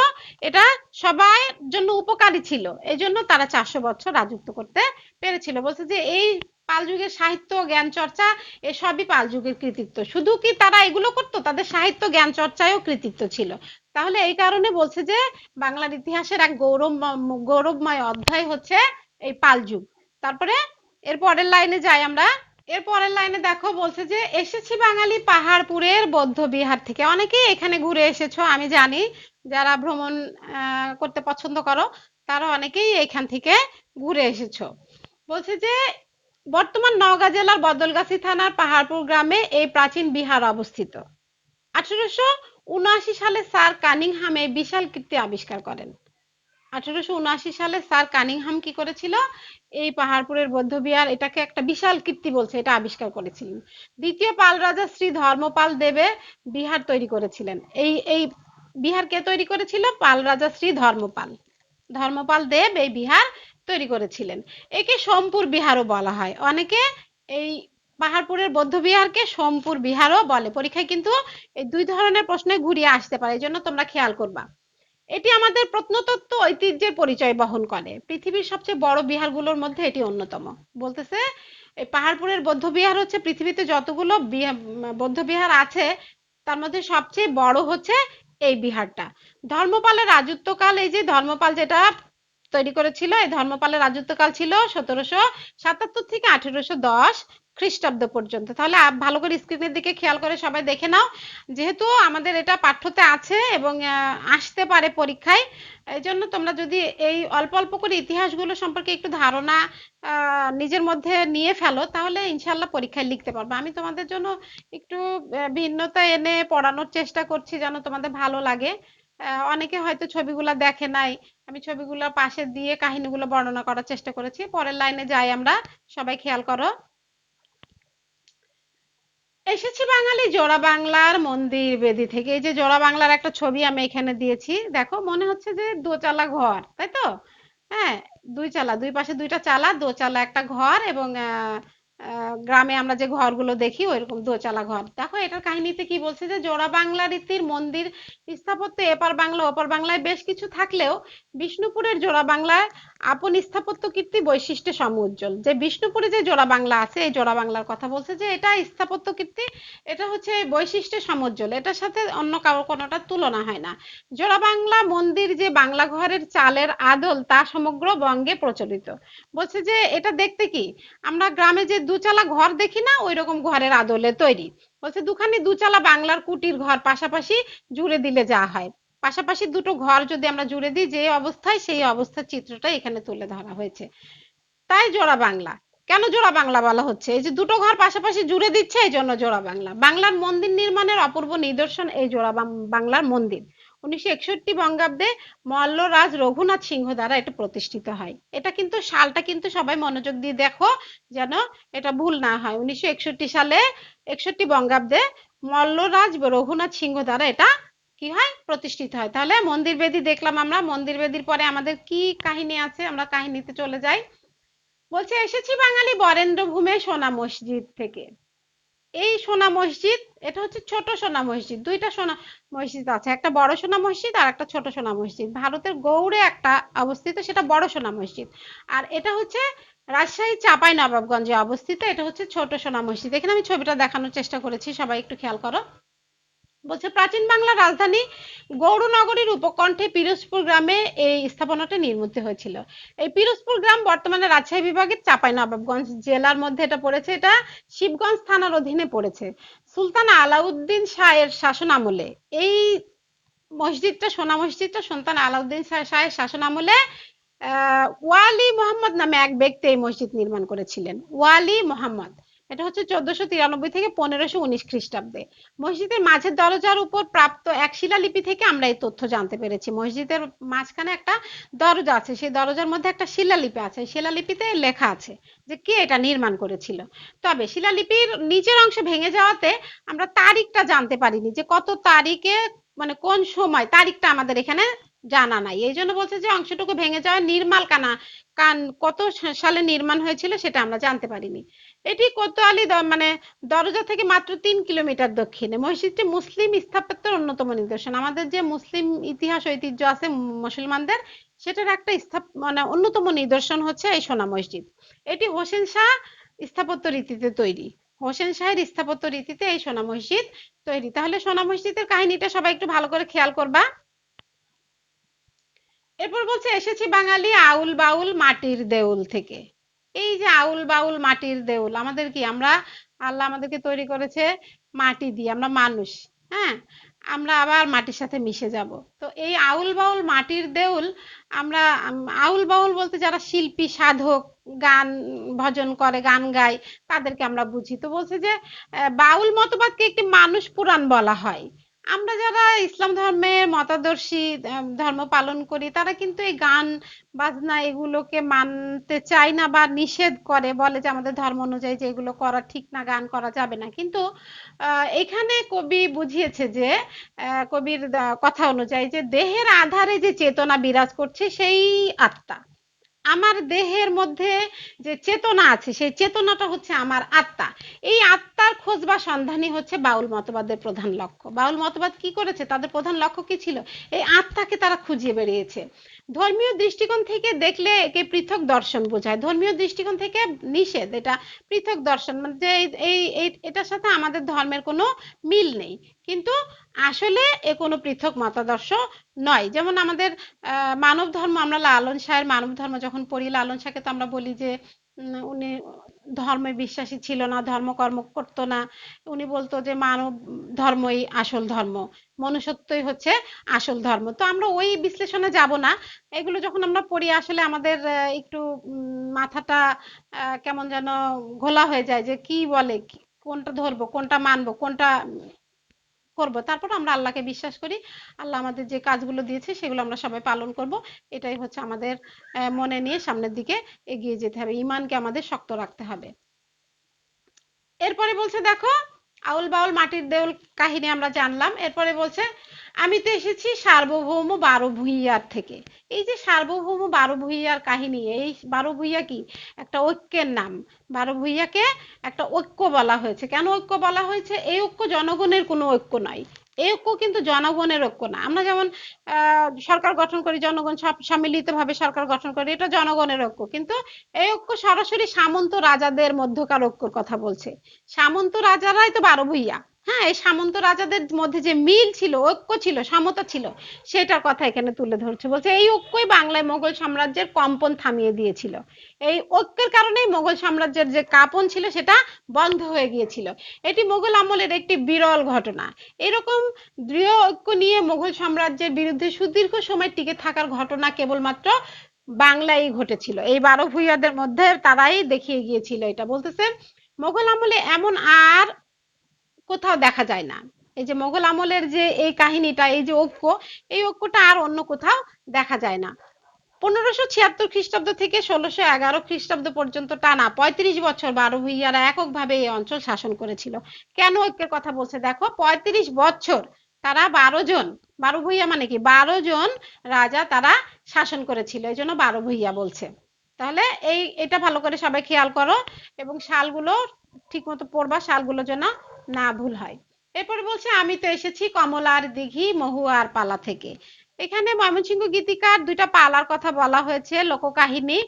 এটা সবার জন্য উপকারী ছিল, এই জন্য তারা 400 বছর রাজত্ব করতে পেরেছিল। বলছে যে এই পাল যুগের সাহিত্য জ্ঞান চর্চা এসবই পাল যুগের কৃতিত্ব। শুধু কি তারা এগুলো করতো, তাদের সাহিত্য জ্ঞান চর্চায়ও কৃতিত্ব ছিল। তাহলে এই কারণে বলছে যে বাংলার ইতিহাসের এক গৌরবময় অধ্যায় হচ্ছে এই পাল যুগ। তারপরে এর পরের লাইনে যাই আমরা। এর পরের লাইনে দেখো, বলছে যে এসেছি বাঙালি পাহাড়পুরের বৌদ্ধ বিহার থেকে। অনেকেই এখানে ঘুরে এসেছো আমি জানি, যারা ভ্রমণ করতে পছন্দ করো তারা অনেকেই এখান থেকে ঘুরে এসেছো। বলছে যে বর্তমান নওগাঁ জেলার বদলগাছি থানার পাহাড়পুর গ্রামে এই প্রাচীন বিহার অবস্থিত। 1879 সালে স্যার কানিংহাম এই বিশাল কীর্তি আবিষ্কার করেন। 1879 সালে স্যার কানিংহাম কি করেছিল, এই পাহাড়পুরের বৌদ্ধবিহার এটাকে একটা বিশাল কীর্তি বলছে, এটা আবিষ্কার করেছিলেন। দ্বিতীয় পাল রাজা শ্রী ধর্মপাল দেবে বিহার তৈরি করেছিলেন। এই এই বিহার কে তৈরি করেছিল? পাল রাজা শ্রী ধর্মপাল। ধর্মপাল দেব এই বিহার তৈরি করেছিলেন। একে সোমপুর বিহারও বলা হয়। অনেকে এই পাহাড়পুরের বৌদ্ধ বিহারকে সোমপুর বিহারও বলে। পরীক্ষায় কিন্তু এই দুই ধরনের প্রশ্নে ঘুরিয়ে আসতে পারে, এই জন্য তোমরা খেয়াল করবা। এটি আমাদের প্রত্নতত্ত্ব ঐতিহ্যের পরিচয় বহন করে। পৃথিবীর সবচেয়ে বড় বিহারগুলোর মধ্যে এটি অন্যতম। বলতেছে এই পাহাড়পুরের বৌদ্ধ বিহার হচ্ছে পৃথিবীতে যতগুলো বৌদ্ধ বিহার আছে তার মধ্যে সবচেয়ে বড় হচ্ছে এই বিহারটা। ধর্মপালের রাজত্বকাল, এই যে ধর্মপাল যেটা তৈরি করেছিল, এই ধর্মপালের রাজত্বকাল ছিল 1777 থেকে 1810 খ্রিস্টাব্দ পর্যন্ত। তাহলে ভালো করে স্ক্রিনের দিকে খেয়াল করে সবাই দেখে নাও, যেহেতু আমাদের এটা পাঠ্যতে আছে এবং আসতে পারে পরীক্ষায়, এই জন্য তোমরা যদি এই অল্প অল্প করে ইতিহাসগুলো সম্পর্কে একটু ধারণা নিজের মধ্যে নিয়ে ফেলো, তাহলে ইনশাল্লাহ পরীক্ষায় লিখতে পারবে। আমি তোমাদের জন্য একটু ভিন্নতা এনে পড়ানোর চেষ্টা করছি যেন তোমাদের ভালো লাগে। অনেকে হয়তো ছবিগুলো দেখে নাই, আমি ছবিগুলো পাশে দিয়ে কাহিনীগুলো বর্ণনা করার চেষ্টা করেছি। পরের লাইনে যাই আমরা, সবাই খেয়াল করো। এসেছি বাঙালি জোড়া বাংলার মন্দির বেদি থেকে। এই যে জোড়া বাংলার একটা ছবি আমি এখানে দিয়েছি, দেখো মনে হচ্ছে যে দোচালা ঘর, তাই তো? হ্যাঁ, দুই চালা, দুই পাশে দুইটা চালা, দোচালা একটা ঘর, এবং গ্রামে আমরা যে ঘরগুলো দেখি ওইরকম দোচালা ঘর। দেখো এটার কাহিনীতে কি বলছে, যে জোড়া বাংলা রীতির মন্দির স্থাপত্য এপার বাংলা ওপার বাংলায় বেশ কিছু থাকলেও বিষ্ণুপুরের জোড়া বাংলায় আপন স্থাপত্য কীর্তি বৈশিষ্ট্যে সমুজ্জ্বল। যে বিষ্ণুপুরে যে জোড়া বাংলা আছে, এই জোড়া বাংলার কথা বলছে, যে এটা স্থাপত্য কীর্তি, এটা হচ্ছে বৈশিষ্ট্যে সমুজ্জ্বল, এটার সাথে অন্য কারো কোনোটা তুলনা হয় না। জোড়া বাংলা মন্দির যে বাংলা ঘরের চালের আদল, তা সমগ্র বঙ্গে প্রচলিত। বলছে যে এটা দেখতে কি, আমরা গ্রামে যে দুচালা ঘর দেখি না, ওই রকম ঘরের আদলে তৈরি। বলছে দুখানি দুচালা বাংলার কুটির ঘর পাশাপাশি জুড়ে দিলে যা হয়, পাশাপাশি দুটো ঘর যদি আমরা জুড়ে দিই যে অবস্থায়, সেই অবস্থার চিত্রটা এখানে তুলে ধরা হয়েছে। তাই জোড়া বাংলা। কেন জোড়া বাংলা বলা হচ্ছে? এই যে দুটো ঘর পাশাপাশি জুড়ে দিচ্ছে, এই জন্য জোড়া বাংলা। বাংলার মন্দির নির্মাণের অপূর্ব নিদর্শন এই জোড়া বাংলার মন্দির। 1961 বঙ্গাব্দে মল্লরাজ রঘুনাথ সিংহ দ্বারা এটা প্রতিষ্ঠিত হয়। এটা কিন্তু সালটা কিন্তু সবাই মনোযোগ দিয়ে দেখো, যেন এটা ভুল না হয়। 1961 সালে 61 বঙ্গাব্দে মল্লরাজ রঘুনাথ সিংহ দ্বারা এটা কি হয়, প্রতিষ্ঠিত হয়। তাহলে মন্দির বেদি দেখলাম আমরা। মন্দির বেদির পরে আমাদের কি কাহিনী আছে, আমরা কাহিনীতে চলে যাই। বলছে এসেছি বাঙালি বরেন্দ্র ভূমে সোনা মসজিদ থেকে। এই সোনা মসজিদ, এটা হচ্ছে ছোট সোনা মসজিদ। দুইটা সোনা মসজিদ আছে, একটা বড় সোনা মসজিদ আর একটা ছোট সোনা মসজিদ। ভারতের গৌড়ে একটা অবস্থিত, সেটা বড় সোনা মসজিদ। আর এটা হচ্ছে রাজশাহী চাঁপাই নবাবগঞ্জে অবস্থিত, এটা হচ্ছে ছোট সোনা মসজিদ। এখানে আমি ছবিটা দেখানোর চেষ্টা করেছি, সবাই একটু খেয়াল করো। বলছে প্রাচীন বাংলার রাজধানী গৌড়নগরীর উপকণ্ঠে পিরোজপুর গ্রামে এই স্থাপনাটা নির্মিত হয়েছিল। এই পিরোজপুর গ্রাম বর্তমানে রাজশাহী বিভাগের চাঁপাইনবাবগঞ্জ জেলার মধ্যে এটা পড়েছে। এটা শিবগঞ্জ থানার অধীনে পড়েছে। সুলতান আলাউদ্দিন শাহের শাসন আমলে এই মসজিদটা, সোনা মসজিদটা সুলতান আলাউদ্দিন শাহের শাসন আমলে ওয়ালি মোহাম্মদ নামে এক ব্যক্তি এই মসজিদ নির্মাণ করেছিলেন। ওয়ালি মোহাম্মদ, এটা হচ্ছে 1493 থেকে 1519 খ্রিস্টাব্দে। মসজিদের মাঝের দরজার উপর প্রাপ্ত এক শিলালিপি থেকে আমরা এই তথ্য জানতে পেরেছি। মসজিদের মাঝখানে একটা দরজা আছে, সেই দরজার মধ্যে একটা শিলালিপি আছে, শিলালিপিতে লেখা আছে যে কে এটা নির্মাণ করেছিল। তবে শিলালিপির নিচের অংশ ভেঙে যাওয়াতে আমরা তারিখটা জানতে পারিনি, যে কত তারিখে, মানে কোন সময়, তারিখটা আমাদের এখানে জানা নাই। এই জন্য বলছে যে অংশটুকু ভেঙে যাওয়া নির্মাল কত সালে নির্মাণ হয়েছিল সেটা আমরা জানতে পারিনি। এটি কোতোয়ালি মানে দরজা থেকে মাত্র 3 কিলোমিটার দক্ষিণে। মসজিদটি মুসলিম স্থাপত্যের অন্যতম নিদর্শন। আমাদের যে মুসলিম ইতিহাস ঐতিহ্য আছে মুসলমানদের, সেটার একটা মানে অন্যতম নিদর্শন হচ্ছে এই সোনা মসজিদ। এটি হোসেন শাহ স্থাপত্য রীতিতে তৈরি। হোসেন শাহের স্থাপত্য রীতিতে এই সোনা মসজিদ তৈরি। তাহলে সোনা মসজিদের কাহিনীটা সবাই একটু ভালো করে খেয়াল করবা। এরপর বলছে এসেছি বাঙালি আউল বাউল মাটির দেউল থেকে। এই যে আউল বাউল মাটির দেউল, আমাদের কি, আমরা আল্লাহ আমাদেরকে তৈরি করেছে মাটি দিয়ে, আমরা মানুষ, হ্যাঁ, আমরা আবার মাটির সাথে মিশে যাব। তো এই আউল বাউল মাটির দেউল, আমরা আউল বাউল বলতে যারা শিল্পী সাধক, গান ভজন করে, গান গায়, তাদেরকে আমরা বুঝি। তো বলছে যে বাউল মতবাদকে একটি মানুষ পুরাণ বলা হয়। আমরা যারা ইসলাম ধর্মের মতাদর্শী ধর্ম পালন করি, তারা কিন্তু এই গান বাজনা এগুলোকে মানতে চায় না বা নিষেধ করে, বলে যে আমাদের ধর্ম অনুযায়ী যে এগুলো করা ঠিক না, গান করা যাবে না। কিন্তু এখানে কবি বুঝিয়েছে যে কবির কথা অনুযায়ী যে দেহের আধারে যে চেতনা বিরাজ করছে সেই আত্মা। আমার দেহের মধ্যে যে চেতনা আছে, সেই চেতনাটা হচ্ছে আমার আত্মা। এই আত্মার খোঁজ বা সন্ধানই হচ্ছে বাউল মতবাদের প্রধান লক্ষ্য। বাউল মতবাদ কি করেছে, তাদের প্রধান লক্ষ্য কি ছিল? এই আত্মাকে তারা খুঁজে বেরিয়েছে। ধর্মীয় দৃষ্টিকোণ থেকে দেখলে একে পৃথক দর্শন বোঝায়। ধর্মীয় দৃষ্টিকোণ থেকে নিষেধ, এটা পৃথক দর্শন, মানে যে এটার সাথে আমাদের ধর্মের কোনো মিল নেই, কিন্তু আসলে এ কোনো পৃথক মতাদর্শ নয়। যেমন আমাদের মানব ধর্ম, আমরা লালন শাহের মানব ধর্ম যখন পড়ি, লালন শাহকে তো আমরা বলি যে উনি ধর্মে বিশ্বাসী ছিল না, ধর্মকর্ম করতো না। উনি বলতো যে মানব ধর্মই আসল ধর্ম, মনুষ্যত্বই হচ্ছে আসল ধর্ম। তো আমরা ওই বিশ্লেষণে যাব না। এগুলো যখন আমরা পড়ি আসলে আমাদের একটু মাথাটা কেমন যেন ঘোলা হয়ে যায়, যে কি বলে, কোনটা ধরবো, কোনটা মানবো, কোনটা করব। তারপর আমরা আল্লাহকে বিশ্বাস করি, আল্লাহ আমাদের যে কাজগুলো দিয়েছে সেগুলো আমরা সবাই পালন করব। এটাই হচ্ছে আমাদের মনে নিয়ে সামনের দিকে এগিয়ে যেতে হবে, ইমানকে আমাদের শক্ত রাখতে হবে। এরপরে বলছে দেখো, আউল বাউল মাটির দেউল কাহিনী আমরা জানলাম। এরপরে বলছে আমি তো এসেছি সার্বভৌম বারো ভূঁইয়ার থেকে। এই যে সার্বভৌম বারো ভূঁইয়ার কাহিনী, এই বারো ভূঁইয়া কি একটা ঐক্যের নাম। বারো ভূঁইয়াকে একটা ঐক্য বলা হয়েছে। কেন ঐক্য বলা হয়েছে? এই ঐক্য জনগণের কোনো ঐক্য নয়, এই ঐক্য কিন্তু জনগণের ঐক্য না। আমরা যেমন সরকার গঠন করি, জনগণ সব সম্মিলিতভাবে সরকার গঠন করি, এটা জনগণের ঐক্য, কিন্তু এই ঐক্য সরাসরি সামন্ত রাজাদের মধ্যকার ঐক্যর কথা বলছে। সামন্ত রাজারাই তো বারো ভূঁইয়া। হ্যাঁ, এই সামন্ত রাজাদের মধ্যে যে মিল ছিল, ঐক্য ছিল, সমতা ছিল, সেটার কথা এখানে তুলে ধরছে। বলছে এই ঐক্যই বাংলায় মোগল সাম্রাজ্যের কম্পন থামিয়ে দিয়েছিল। এই ঐক্যের কারণেই মোগল সাম্রাজ্যের যে কাঁপন ছিল সেটা বন্ধ হয়ে গিয়েছিল। এটি মোগল আমলের একটি বিরল ঘটনা। এরকম দৃঢ় ঐক্য নিয়ে মোগল সাম্রাজ্যের বিরুদ্ধে সুদীর্ঘ সময় টিকে থাকার ঘটনা কেবলমাত্র বাংলায় ঘটেছিল। এই বারো ভূঁইয়াদের মধ্যে তারাই দেখিয়ে গিয়েছিল। এটা বলতেছে মোগল আমলে এমন আর কোথাও দেখা যায় না। এই যে মোগল আমলের যে এই কাহিনীটা, এই যে ঐক্য, এই ঐক্যটা আর অন্য কোথাও দেখা যায় না। 1576 খ্রিস্টাব্দ থেকে 1611 খ্রিস্টাব্দ পর্যন্ত টানা 35 বছর বারো ভূঁইয়ারা এককভাবে এই অঞ্চল শাসন করেছিল। কেন ঐক্যের কথা বলছে দেখো, 35 বছর তারা 12 জন, বারো ভূঁইয়া মানে কি 12 জন রাজা তারা শাসন করেছিল, এই জন্য বারো ভূঁইয়া বলছে। তাহলে এটা ভালো করে সবাই খেয়াল করো এবং সালগুলো ঠিক মতো পড়বা, সালগুলো যেন না ভুল হয়। এরপরে বলছে আমি তো এসেছি কমলার দিঘি মহুয়ার পালা থেকে। এখানে ময়মনসিংহ গীতিকার দুইটা পালার কথা বলা হয়েছে, লোককাহিনী।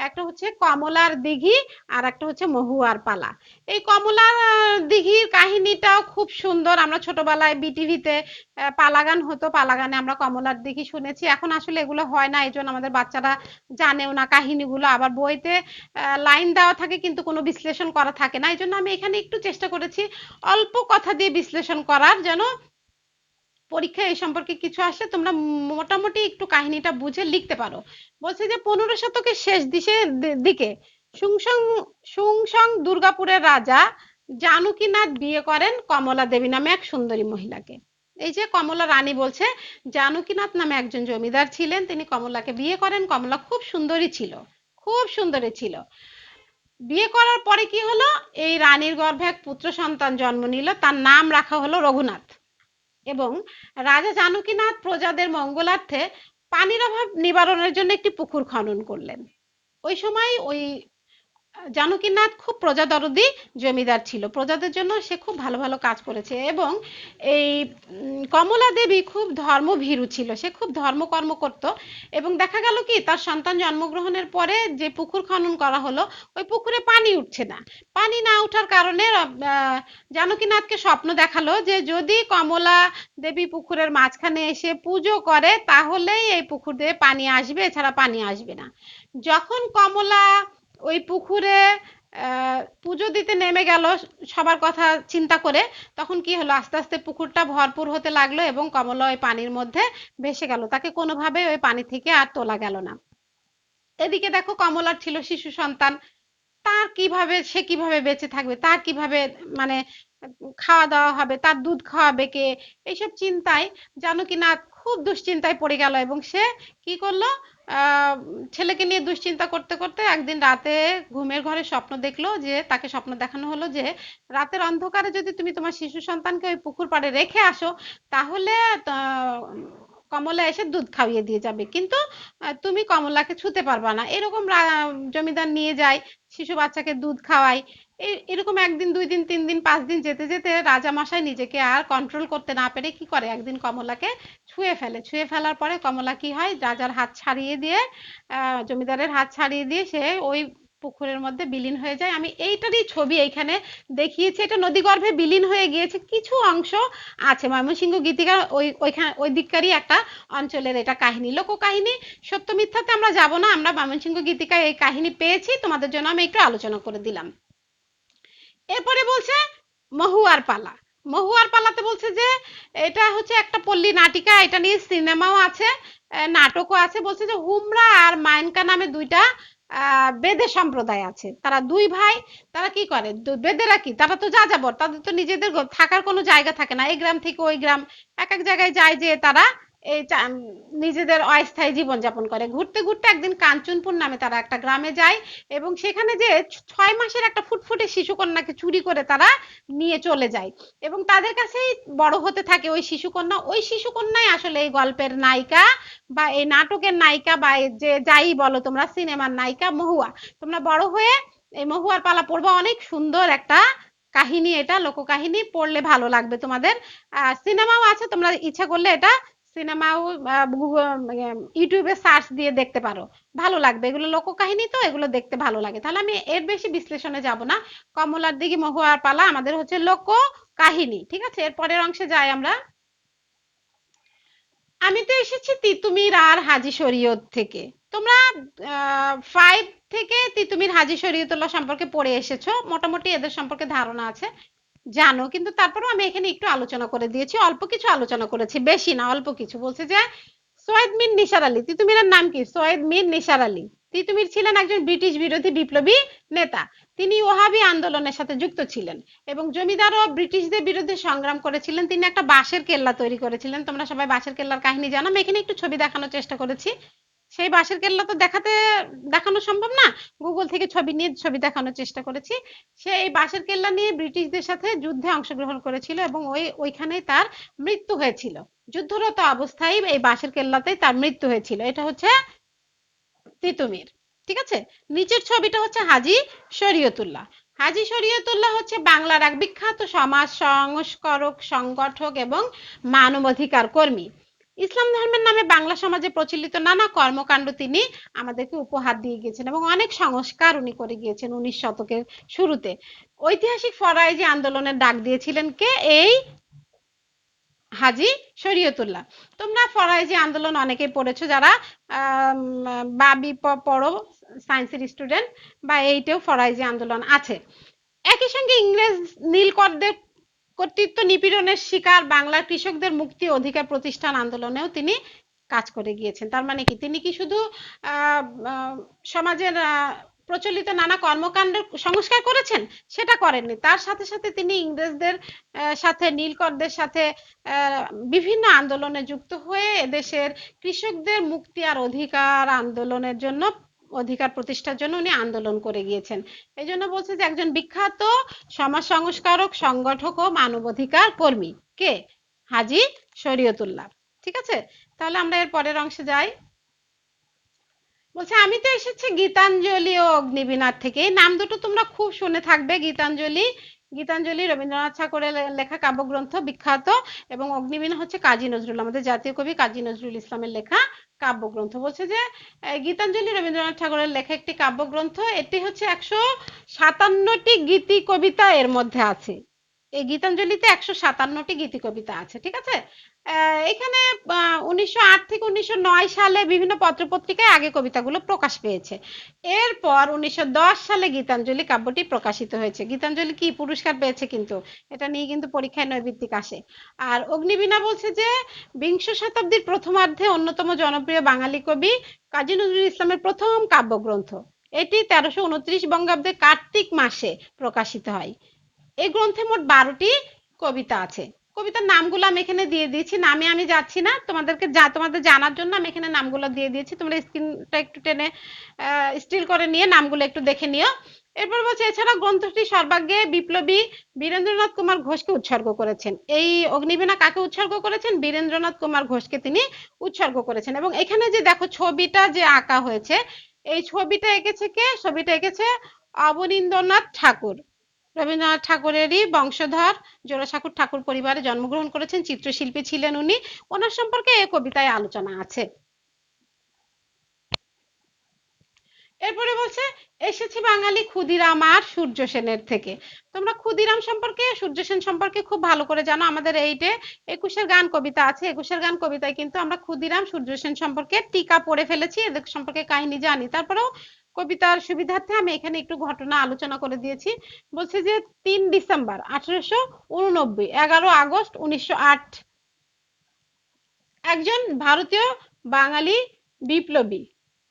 একটা হচ্ছে কমলার দিঘি আর একটা হচ্ছে মহুয়ার পালা। এই কমলার দিঘির কাহিনীটাও খুব সুন্দর। আমরা ছোটবেলায় বিটিভিতে পালা গান হতো, পালা গানে আমরা কমলার দিঘি শুনেছি। এখন আসলে এগুলো হয় না, এই জন্য আমাদের বাচ্চারা জানেও না কাহিনীগুলো। আবার বইতে লাইন দেওয়া থাকে কিন্তু কোনো বিশ্লেষণ করা থাকে না। এই জন্য আমি এখানে একটু চেষ্টা করেছি অল্প কথা দিয়ে বিশ্লেষণ করার, যেন পরীক্ষায় এই সম্পর্কে কিছু আসলে তোমরা মোটামুটি একটু কাহিনীটা বুঝে লিখতে পারো। বলছে যে 15 শতকের শেষ দিকে সুংসং সুংসং দুর্গাপুরের রাজা জানকীনাথ বিয়ে করেন কমলা দেবী নামে এক সুন্দরী মহিলাকে। এই যে কমলা রানী বলছে জানকীনাথ নামে একজন জমিদার ছিলেন, তিনি কমলাকে বিয়ে করেন। কমলা খুব সুন্দরী ছিল, খুব সুন্দরী ছিল। বিয়ে করার পরে কি হলো, এই রানীর গর্ভে এক পুত্র সন্তান জন্ম নিল, তার নাম রাখা হলো রঘুনাথ। এবং রাজা জানকীনাথ প্রজাদের মঙ্গলার্থে পানির অভাব নিবারণের জন্য একটি পুকুর খনন করলেন। ওই সময় ওই জানকীনাথ খুব প্রজাদরদি জমিদার ছিল, প্রজাদের জন্য সে খুব ভালো ভালো কাজ করেছে। এবং এই কমলা দেবী খুব ধর্মভীরু ছিল, সে খুব ধর্মকর্ম করত। এবং দেখা গেল কি, তার সন্তান জন্মগ্রহণের পরে যে পুকুর খনন করা হলো, ওই পুকুরে পানি উঠছে না। পানি না ওঠার কারণে জানকীনাথকে স্বপ্ন দেখালো যে যদি কমলা দেবী পুকুরের মাঝখানে এসে পুজো করে তাহলেই এই পুকুর দিয়ে পানি আসবে, এছাড়া পানি আসবে না। যখন কমলা ওই পুকুরে পুজো দিতে নেমে গেল সবার কথা চিন্তা করে, তখন কি হলো, আস্তে আস্তে পুকুরটা ভরপুর হতে লাগলো এবং কমলা ওই পানির মধ্যে ভেসে গেল, তাকে কোনোভাবে ওই পানি থেকে আর তোলা গেল না। এদিকে দেখো কমলার ছিল শিশু সন্তান, সে কিভাবে বেঁচে থাকবে, তার কিভাবে মানে খাওয়া দাওয়া হবে, তার দুধ খাওয়াবে কে, এইসব চিন্তায় জানকীনাথ খুব দুশ্চিন্তায় পড়ে গেল। এবং সে কি করলো, আহ ছেলেকে নিয়ে দুশ্চিন্তা করতে করতে একদিন রাতে ঘুমের ঘরে স্বপ্ন দেখলো, যে তাকে স্বপ্ন দেখানো হলো যে রাতের অন্ধকারে যদি তুমি তোমার শিশু সন্তানকে ওই পুকুর পাড়ে রেখে আসো, তাহলে কমলা এসে দুধ খাইয়ে দিয়ে যাবে, কিন্তু তুমি কমলাকে ছুতে পারবা না। এরকম জমিদার নিয়ে যায়, শিশু বাচ্চাকে দুধ খাওয়ায়। এরকম একদিন, 2 দিন, 3 দিন, 5 দিন যেতে যেতে রাজামশাই নিজেকে আর কন্ট্রোল করতে না পেরে কি করে, একদিন কমলাকে ছুঁয়ে ফেলে। ছুঁয়ে ফেলার পরে কমলা কি হয়, রাজার হাত ছাড়িয়ে দিয়ে, জমিদারের হাত ছাড়িয়ে দিয়ে সে ওই পুকুরের মধ্যে বিলীন হয়ে যায়। আমি এইটারই ছবি এইখানে দেখিয়েছি। এটা নদীগর্ভে বিলীন হয়ে গিয়েছে, কিছু অংশ আছে। ময়মনসিংহ গীতিকা ওই দিককারই একটা অঞ্চলের এটা কাহিনী, লোককাহিনী। সত্য মিথ্যাতে আমরা যাব না, আমরা ময়মনসিংহ গীতিকায় এই কাহিনী পেয়েছি, তোমাদের জন্য আমি একটু আলোচনা করে দিলাম। এরপরে বলছে মহুয়ার পালা। মহুয়ার পালাতে বলছে যে এটা হচ্ছে একটা পল্লী নাটিকা, এটা নিয়ে সিনেমাও আছে, নাটকও আছে। বলছে যে হুমরা আর মাইনকা নামে দুইটা বেদে সম্প্রদায় আছে। তারা দুই ভাই। তারা কি করে, বেদেরা কি, তারা তো যাযাবর, তাদের তো নিজেদের থাকার কোনো জায়গা থাকে না। এই গ্রাম থেকে ওই গ্রাম এক এক জায়গায় যায়, যে তারা এই নিজেদের অস্থায়ী জীবন যাপন করে। ঘুরতে ঘুরতে একদিন কাঞ্চনপুর নামে তারা একটা গ্রামে যায়, এবং সেখানে যে 6 মাসের একটা ফুটফুটে শিশুকন্যাকে চুরি করে তারা নিয়ে চলে যায়, এবং তাদের কাছেই বড় হতে থাকে ওই শিশুকন্যা। ওই শিশুকন্যাই আসলে এই গল্পের নায়িকা, বা এই নাটকের নায়িকা, বা যে যাই বলো তোমরা, সিনেমার নায়িকা মহুয়া। তোমরা বড় হয়ে এই মহুয়ার পালা পড়বা, অনেক সুন্দর একটা কাহিনী, এটা লোককাহিনী, পড়লে ভালো লাগবে তোমাদের। সিনেমাও আছে, তোমরা ইচ্ছা করলে এটা সিনেমাও ইউটিউবে সার্চ দিয়ে দেখতে পারো, ভালো লাগবে। এগুলো লোককাহিনী তো, এগুলো দেখতে ভালো লাগে। তাহলে আমি এর বেশি বিশ্লেষণে যাব না। কমলার দিঘি মহুয়ার পালা আমাদের হচ্ছে লোক কাহিনী, ঠিক আছে। এর পরের অংশে যাই আমরা। আমি তো এসেছি তিতুমির আর হাজী শরীয়ত থেকে। তোমরা 5 থেকে তিতুমির হাজী শরীয়তুল্লাহ সম্পর্কে পড়ে এসেছো, মোটামুটি এদের সম্পর্কে ধারণা আছে, জানো। কিন্তু তারপরেও আমি এখানে একটু আলোচনা করে দিয়েছি, অল্প কিছু আলোচনা করেছি, বেশি না, অল্প কিছু। বলছে যে সৈয়দ মীর নিসার আলী, তিতুমিরের নাম কি, সৈয়দ মীর নিসার আলী। তিতুমির ছিলেন একজন ব্রিটিশ বিরোধী বিপ্লবী নেতা। তিনি ওহাবি আন্দোলনের সাথে যুক্ত ছিলেন, এবং জমিদার ও ব্রিটিশদের বিরুদ্ধে সংগ্রাম করেছিলেন। তিনি একটা বাঁশের কেল্লা তৈরি করেছিলেন। তোমরা সবাই বাঁশের কেল্লার কাহিনী জানো। আমি এখানে একটু ছবি দেখানোর চেষ্টা করেছি। সেই বাঁশের কেল্লা তো দেখানো সম্ভব না, গুগল থেকে ছবি নিয়ে ছবি দেখানোর চেষ্টা করেছি। সে এই বাঁশের কেল্লা নিয়ে ব্রিটিশদের সাথে যুদ্ধে অংশগ্রহণ করেছিল, এবং ওইখানেই তার মৃত্যু হয়েছিল। যুদ্ধরত অবস্থায় এই বাঁশের কেল্লাতেই তার মৃত্যু হয়েছিল। এটা হচ্ছে তিতুমির, ঠিক আছে। নিচের ছবিটা হচ্ছে হাজী শরীয়তুল্লাহ। হাজী শরীয়তুল্লাহ হচ্ছে বাংলার এক বিখ্যাত সমাজ সংস্কারক, সংগঠক এবং মানবাধিকার কর্মী। ইসলাম ধর্মের নামে বাংলা সমাজে প্রচলিত নানা কর্মকাণ্ড তিনি আমাদেরকে উপহার দিয়ে গিয়েছেন, এবং অনেক সংস্কার উনি করে গিয়েছেন 19 শতকের শুরুতে। ঐতিহাসিক ফরায়েজি আন্দোলনের ডাক দিয়েছিলেন কে, এই হাজী শরীয়তুল্লাহ। তোমরা ফরায়েজি আন্দোলন অনেকেই পড়েছো, যারা বাবি পড়ো, সায়েন্সের স্টুডেন্ট, বা এইটাও ফরায়েজি আন্দোলন আছে। একই সঙ্গে ইংরেজ নীলকরদের কর্তৃত্ব নিপীড়নের শিকার বাংলার কৃষকদের মুক্তি অধিকার প্রতিষ্ঠান আন্দোলনেও তিনি কাজ করে গিয়েছেন। তার মানে কি, তিনি কি শুধু সমাজের প্রচলিত নানা কর্মকাণ্ড সংস্কার করেছেন, সেটা করেননি। তার সাথে সাথে তিনি ইংরেজদের সাথে, নীলকরদের সাথে বিভিন্ন আন্দোলনে যুক্ত হয়ে এদেশের কৃষকদের মুক্তি আর অধিকার আন্দোলনের জন্য, অধিকার প্রতিষ্ঠার জন্য উনি আন্দোলন করে গিয়েছেন। এই জন্য বলছে যে একজন বিখ্যাত সমাজ সংস্কারক, সংগঠক ও মানবাধিকার কর্মী কে, হাজী শরীয়তুল্লাহ, ঠিক আছে। তাহলে আমরা এর পরের অংশে যাই। বলছে আমি তো এসেছি গীতাঞ্জলি ও অগ্নিবীণার থেকে। এই নাম দুটো তোমরা খুব শুনে থাকবে। গীতাঞ্জলি রবীন্দ্রনাথ ঠাকুরের লেখা কাব্যগ্রন্থ, বিখ্যাত, এবং অগ্নিবীণা হচ্ছে কাজী নজরুল, আমাদের জাতীয় কবি কাজী নজরুল ইসলামের লেখা কাব্যগ্রন্থ। বলছে যে গীতাঞ্জলি রবীন্দ্রনাথ ঠাকুরের লেখা একটি কাব্যগ্রন্থ। এটি হচ্ছে 157টি গীতি কবিতা এর মধ্যে আছে। এই গীতাঞ্জলিতে 157টি গীতি কবিতা আছে, ঠিক আছে। এখানে 1908 থেকে 1909 সালে বিভিন্ন পত্রপত্রিকায় আগে কবিতাগুলো প্রকাশ পেয়েছে। এরপর 1910 সালে গীতাঞ্জলি কাব্যটি প্রকাশিত হয়েছে। গীতাঞ্জলি কি পুরস্কার পেয়েছে, কিন্তু এটা নিয়ে কিন্তু পরীক্ষায় নৈর্ব্যক্তিক আসে। আর অগ্নিবীণা বলছে যে বিংশ শতাব্দীর প্রথমার্ধে অন্যতম জনপ্রিয় বাঙালি কবি কাজী নজরুল ইসলামের প্রথম কাব্যগ্রন্থ। এটি 1329 বঙ্গাব্দে কার্তিক মাসে প্রকাশিত হয়। এই গ্রন্থে মোট 12টি কবিতা আছে। কবিতার নামগুলো আমি এখানে দিয়ে দিয়েছি, নামে আমি যাচ্ছি না, তোমাদের জানার জন্য আমি এখানে নামগুলো দিয়ে দিয়েছি। তোমরা স্ক্রিনটা একটু টেনে স্টিল করে নিয়ে নামগুলো একটু দেখে নিও। এরপর বলছে এছাড়া গ্রন্থটি সর্বাগ্রে বিপ্লবী বীরেন্দ্রনাথ কুমার ঘোষকে উৎসর্গ করেছেন। এই অগ্নিবীণা কাকে উৎসর্গ করেছেন? বীরেন্দ্রনাথ কুমার ঘোষকে তিনি উৎসর্গ করেছেন। এবং এখানে যে দেখো ছবিটা যে আঁকা হয়েছে, এই ছবিটা এঁকেছে কে? ছবিটা এঁকেছে অবনীন্দ্রনাথ ঠাকুর। রবীন্দ্রনাথ ঠাকুরেরই বংশধর, জোড়াসাঁকোর ঠাকুর পরিবারে জন্মগ্রহণ করেছেন, চিত্রশিল্পী ছিলেন উনি। ওনার সম্পর্কে এই কবিতায় আলোচনা আছে। এরপরে বলছে এসেছি বাঙালি ক্ষুদিরাম আর সূর্য সেনের থেকে। তোমরা ক্ষুদিরাম সম্পর্কে, সূর্য সেন সম্পর্কে খুব ভালো করে জানো। আমাদের এইটে 21-এর গান কবিতা আছে, 21-এর গান কবিতায় কিন্তু আমরা ক্ষুদিরাম সূর্য সেন সম্পর্কে টিকা পড়ে ফেলেছি, এদের সম্পর্কে কাহিনী জানি। তারপরেও কবিতার সুবিধার্থে আমি এখানে একটু ঘটনা আলোচনা করে দিয়েছি। বলছে যে 3 ডিসেম্বর 1889, 11 আগস্ট 1908 একজন ভারতীয় বাঙালি বিপ্লবী,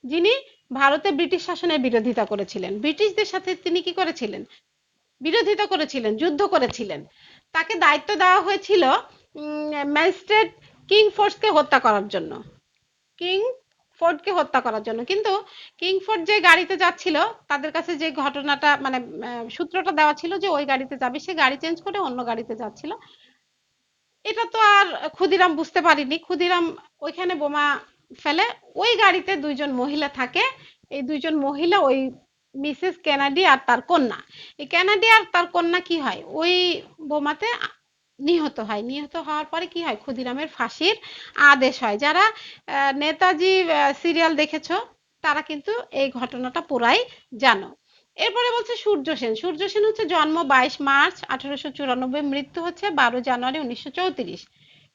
যিনি ভারতে ব্রিটিশ শাসনের বিরোধিতা করেছিলেন। ব্রিটিশদের সাথে তিনি কি করেছিলেন? বিরোধিতা করেছিলেন, যুদ্ধ করেছিলেন। তাকে দায়িত্ব দেওয়া হয়েছিল ম্যাজিস্ট্রেট কিং ফোর্সকে হত্যা করার জন্য, কিং ফোর্ডকে হত্যা করার জন্য। কিন্তু কিং ফোর্ড যে গাড়িতে যাচ্ছিল, তাদের কাছে যে ঘটনাটা মানে সূত্রটা দেওয়া ছিল যে ওই গাড়িতে যাবে, সে গাড়ি চেঞ্জ করে অন্য গাড়িতে যাচ্ছিল। এটা তো আর ক্ষুদিরাম বুঝতে পারিনি। ক্ষুদিরাম ওইখানে বোমা ফেলে। ওই গাড়িতে 2জন মহিলা থাকে। এই 2জন মহিলা ওই মিসেস কেনেডি আর তার কন্যা। এই কেনেডি আর তার কন্যা কি হয়, ওই বোমাতে নিহত হয়। নিহত হওয়ার পরে কি হয়, ক্ষুদিরামের ফাঁসির আদেশ হয়। যারা নেতাজি সিরিয়াল দেখেছো, তারা কিন্তু এই ঘটনাটা পুরাই জানো। এরপরে বলছে সূর্য সেন। সূর্য সেন হচ্ছে জন্ম 22 মার্চ 1894, মৃত্যু হচ্ছে 12 জানুয়ারি 1934।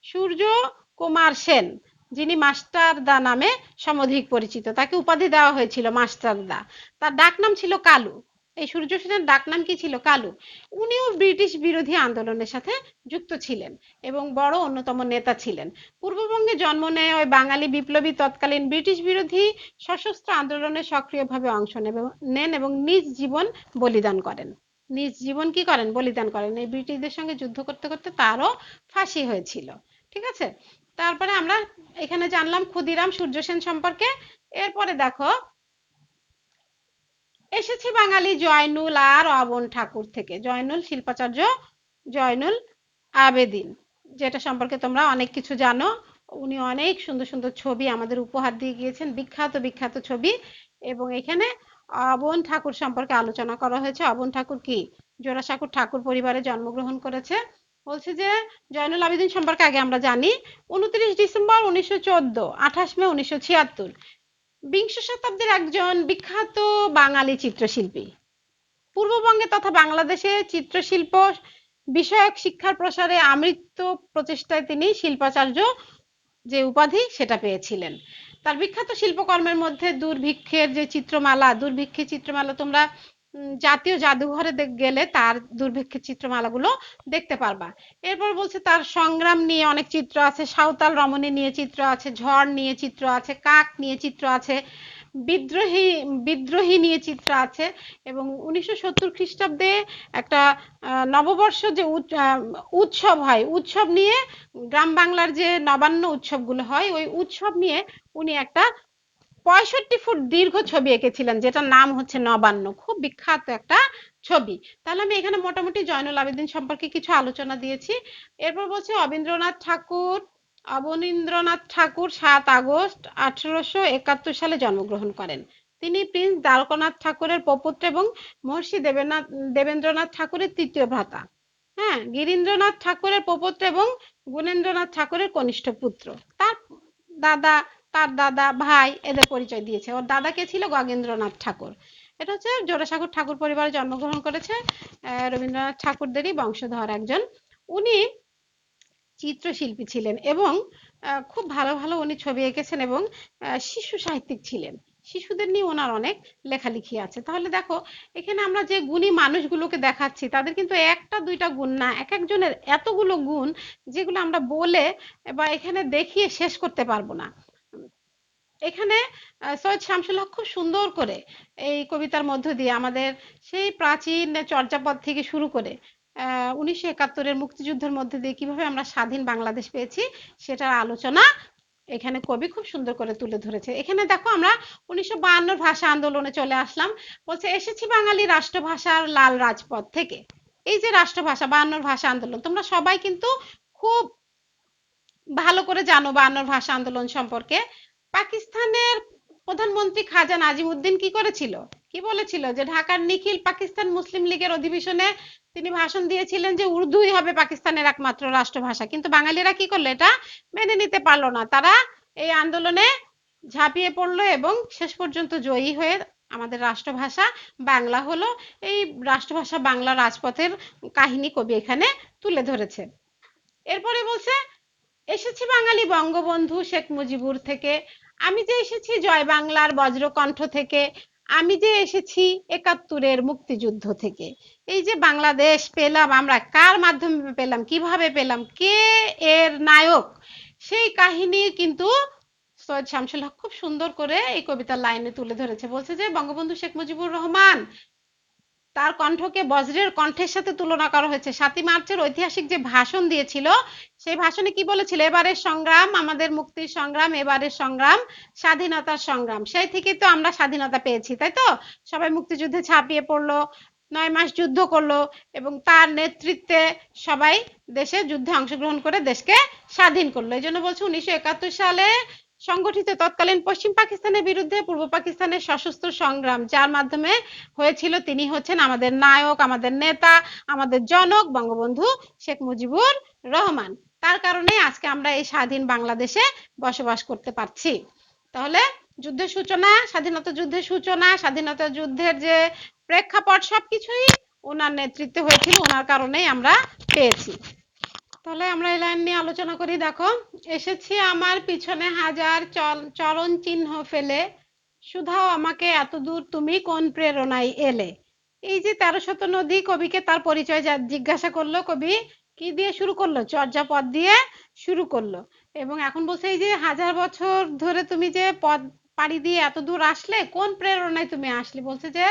সূর্য কুমার সেন, যিনি মাস্টারদা নামে সমধিক পরিচিত, তাকে উপাধি দেওয়া হয়েছিল মাস্টারদা। তার ডাকনাম ছিল কালু। এই সূর্য সেনের ডাকনাম কি ছিল? কালু। উনিও ব্রিটিশ বিরোধী আন্দোলনের সাথে যুক্ত ছিলেন এবং বড় অন্যতম নেতা ছিলেন। পূর্ববঙ্গে জন্ম নেয় ওই বাঙালি বিপ্লবী তৎকালীন ব্রিটিশ বিরোধী সশস্ত্র আন্দোলনে সক্রিয়ভাবে অংশ নেন এবং নিজ জীবন বলিদান করেন। নিজ জীবন কি করেন? বলিদান করেন। এই ব্রিটিশদের সঙ্গে যুদ্ধ করতে করতে তারও ফাঁসি হয়েছিল। ঠিক আছে? তারপরে আমরা এখানে জানলাম ক্ষুদিরাম সূর্য সেন সম্পর্কে। এরপরে দেখো, এসেছি বাঙালি জয়নুল আর অবন ঠাকুর থেকে। জয়নুল শিল্পাচার্য জয়নুল আবেদিন, যেটা সম্পর্কে তোমরা অনেক কিছু জানো। উনি অনেক সুন্দর সুন্দর ছবি আমাদের উপহার দিয়ে গিয়েছেন, বিখ্যাত বিখ্যাত ছবি। এবং এখানে অবন ঠাকুর সম্পর্কে আলোচনা করা হয়েছে। অবন ঠাকুর কি জোড়াসাঁকোর ঠাকুর পরিবারে জন্মগ্রহণ করেছে। বলছে যে জয়নুল আবেদিন সম্পর্কে আগে আমরা জানি। 29 ডিসেম্বর 1914, 28 মে 1976 বিংশ শতাব্দীর একজন বিখ্যাত বাঙালি চিত্রশিল্পী। পূর্ববঙ্গে তথা বাংলাদেশে চিত্রশিল্প বিষয়ক শিক্ষার প্রসারে আমৃত্যু প্রচেষ্টায় তিনি শিল্পাচার্য যে উপাধি সেটা পেয়েছিলেন। তার বিখ্যাত শিল্পকর্মের মধ্যে দুর্ভিক্ষের যে চিত্রমালা, দুর্ভিক্ষের চিত্রমালা তোমরা জাতীয় জাদুঘরে গেলে তার দুর্ভিক্ষের চিত্রমালাগুলো দেখতে পারবা। এরপর বলছে তার সংগ্রাম নিয়ে অনেক চিত্র আছে, সাঁওতাল রমণী নিয়ে চিত্র আছে, ঝড় নিয়ে চিত্র আছে, কাক নিয়ে চিত্র আছে, বিদ্রোহী বিদ্রোহী নিয়ে চিত্র আছে। এবং 1970 খ্রিস্টাব্দে একটা নববর্ষ যে উৎসব হয়, উৎসব নিয়ে গ্রাম বাংলার যে নবান্ন উৎসবগুলো হয়, ওই উৎসব নিয়ে উনি একটা 65 ফুট দীর্ঘ ছবি এঁকেছিলেন, যেটার নাম হচ্ছে নবান্ন। খুব বিখ্যাত একটা ছবি। তাহলে আমি এখানে মোটামুটি জয়নুল আবেদিন সম্পর্কে কিছু আলোচনা দিয়েছি। এরপর বলছে অবনীন্দ্রনাথ ঠাকুর 7 আগস্ট 1871 সালে জন্মগ্রহণ করেন। তিনি প্রিন্স দ্বারকানাথ ঠাকুরের প্রপৌত্র এবং মহর্ষি দেবেন্দ্রনাথ ঠাকুরের তৃতীয় ভ্রাতা। হ্যাঁ, গিরীন্দ্রনাথ ঠাকুরের প্রপৌত্র এবং গুণেন্দ্রনাথ ঠাকুরের কনিষ্ঠ পুত্র। তার দাদা, তার দাদা, ভাই এদের পরিচয় দিয়েছে। ওর দাদা কে ছিল? গগেন্দ্রনাথ ঠাকুর। এটা হচ্ছে জোড়াসাঁকোর ঠাকুর পরিবারে জন্মগ্রহণ করেছে, রবীন্দ্রনাথ ঠাকুরদেরই বংশধর একজন। উনি চিত্রশিল্পী ছিলেন এবং খুব ভালো ভালো উনি ছবি এঁকেছেন এবং শিশু সাহিত্যিক ছিলেন। শিশুদের নিয়ে ওনার অনেক লেখালেখি আছে। তাহলে দেখো, এখানে আমরা যে গুণী মানুষগুলোকে দেখাচ্ছি, তাদের কিন্তু একটা দুইটা গুণ না, এক একজনের এতগুলো গুণ, যেগুলো আমরা বলে বা এখানে দেখিয়ে শেষ করতে পারবো না। এখানে সৈয়দ শামসুল হক খুব সুন্দর করে এই কবিতার মধ্য দিয়ে আমাদের সেই প্রাচীন চর্যাপদ থেকে শুরু করে 1971-এর মুক্তিযুদ্ধের মধ্যে দিয়ে কিভাবে আমরা স্বাধীন বাংলাদেশ পেয়েছি সেটার আলোচনা এখানে কবি খুব সুন্দর করে তুলে ধরেছে। এখানে দেখো, আমরা 1952 ভাষা আন্দোলনে চলে আসলাম। বলছে এসেছি বাঙালি রাষ্ট্রভাষার লাল রাজপথ থেকে। এই যে রাষ্ট্রভাষা, 52 ভাষা আন্দোলন, তোমরা সবাই কিন্তু খুব ভালো করে জানো 52 ভাষা আন্দোলন সম্পর্কে। পাকিস্তানের প্রধানমন্ত্রী খাজা নাজিমুদ্দিন কি করেছিল? কি কি বলেছিল যে ঢাকার নিখিল পাকিস্তান মুসলিম লীগের অধিবেশনে তিনি ভাষণ দিয়েছিলেন যে উর্দুই হবে পাকিস্তানের একমাত্র রাষ্ট্রভাষা, কিন্তু বাঙালিরা কি করলো, এটা মেনে নিতে পারলো না। তারা এই আন্দোলনে ঝাঁপিয়ে পড়লো এবং শেষ পর্যন্ত জয়ী হয়ে আমাদের রাষ্ট্রভাষা বাংলা হলো। এই রাষ্ট্রভাষা বাংলা রাজপথের কাহিনী কবি এখানে তুলে ধরেছে। এরপরে বলছে, এসেছি বাঙালি বঙ্গবন্ধু শেখ মুজিবুর থেকে, আমি যে এসেছি জয় বাংলার বজ্রকণ্ঠ থেকে, আমি যে এসেছি একাত্তরের মুক্তিযুদ্ধ থেকে। এই যে বাংলাদেশ পেলাম আমরা, কার মাধ্যমে পেলাম, কিভাবে পেলাম, কে এর নায়ক, সেই কাহিনী কিন্তু সৈয়দ শামসুল হক খুব সুন্দর করে এই কবিতার লাইনে তুলে ধরেছে। বলছে যে বঙ্গবন্ধু শেখ মুজিবুর রহমান, তার কণ্ঠকে বজ্রের কণ্ঠের সাথে তুলনা করা হয়েছে। 7ই মার্চের ঐতিহাসিক যে ভাষণ দিয়েছিল, সেই ভাষণে কি বলেছিল, এবারের সংগ্রাম আমাদের মুক্তির সংগ্রাম, এবারের সংগ্রাম স্বাধীনতার সংগ্রাম। সেই থেকেই তো আমরা স্বাধীনতা পেয়েছি, তাই তো? সবাই মুক্তিযুদ্ধে ঝাঁপিয়ে পড়লো, 9 মাস যুদ্ধ করলো এবং তার নেতৃত্বে সবাই দেশে যুদ্ধে অংশগ্রহণ করে দেশকে স্বাধীন করলো। এই জন্য বলছে 1971 সালে সংগঠিত তৎকালীন পশ্চিম পাকিস্তানের বিরুদ্ধে পূর্ব পাকিস্তানের সশস্ত্র সংগ্রাম যার মাধ্যমে হয়েছিল, তিনি হচ্ছেন আমাদের নায়ক, আমাদের নেতা, আমাদের জনক বঙ্গবন্ধু শেখ মুজিবুর রহমান। তার কারণে আজকে আমরা এই স্বাধীন বাংলাদেশে বসবাস করতে পারছি। তাহলে যুদ্ধের সূচনা, স্বাধীনতা যুদ্ধের সূচনা, স্বাধীনতা যুদ্ধের যে প্রেক্ষাপট সবকিছুই ওনার নেতৃত্বে হয়েছিল, ওনার কারণেই আমরা পেয়েছি। তাহলে আমরা এই লাইন নিয়ে আলোচনা করি। দেখো, এসেছি আমার পিছনে হাজার চরণ চিহ্ন ফেলে, শুধাও আমাকে এত দূর তুমি কোন প্রেরণায় এলে। এই যে 13শত নদী, কবিকে তার পরিচয় জিজ্ঞাসা করলো, কবি কি দিয়ে শুরু করলো, চর্যাপদ দিয়ে শুরু করলো। এবং এখন বলছে এই যে 1000 বছর ধরে তুমি যে পথ পাড়ি দিয়ে এত দূর আসলে, কোন প্রেরণায় তুমি আসলে। বলছে যে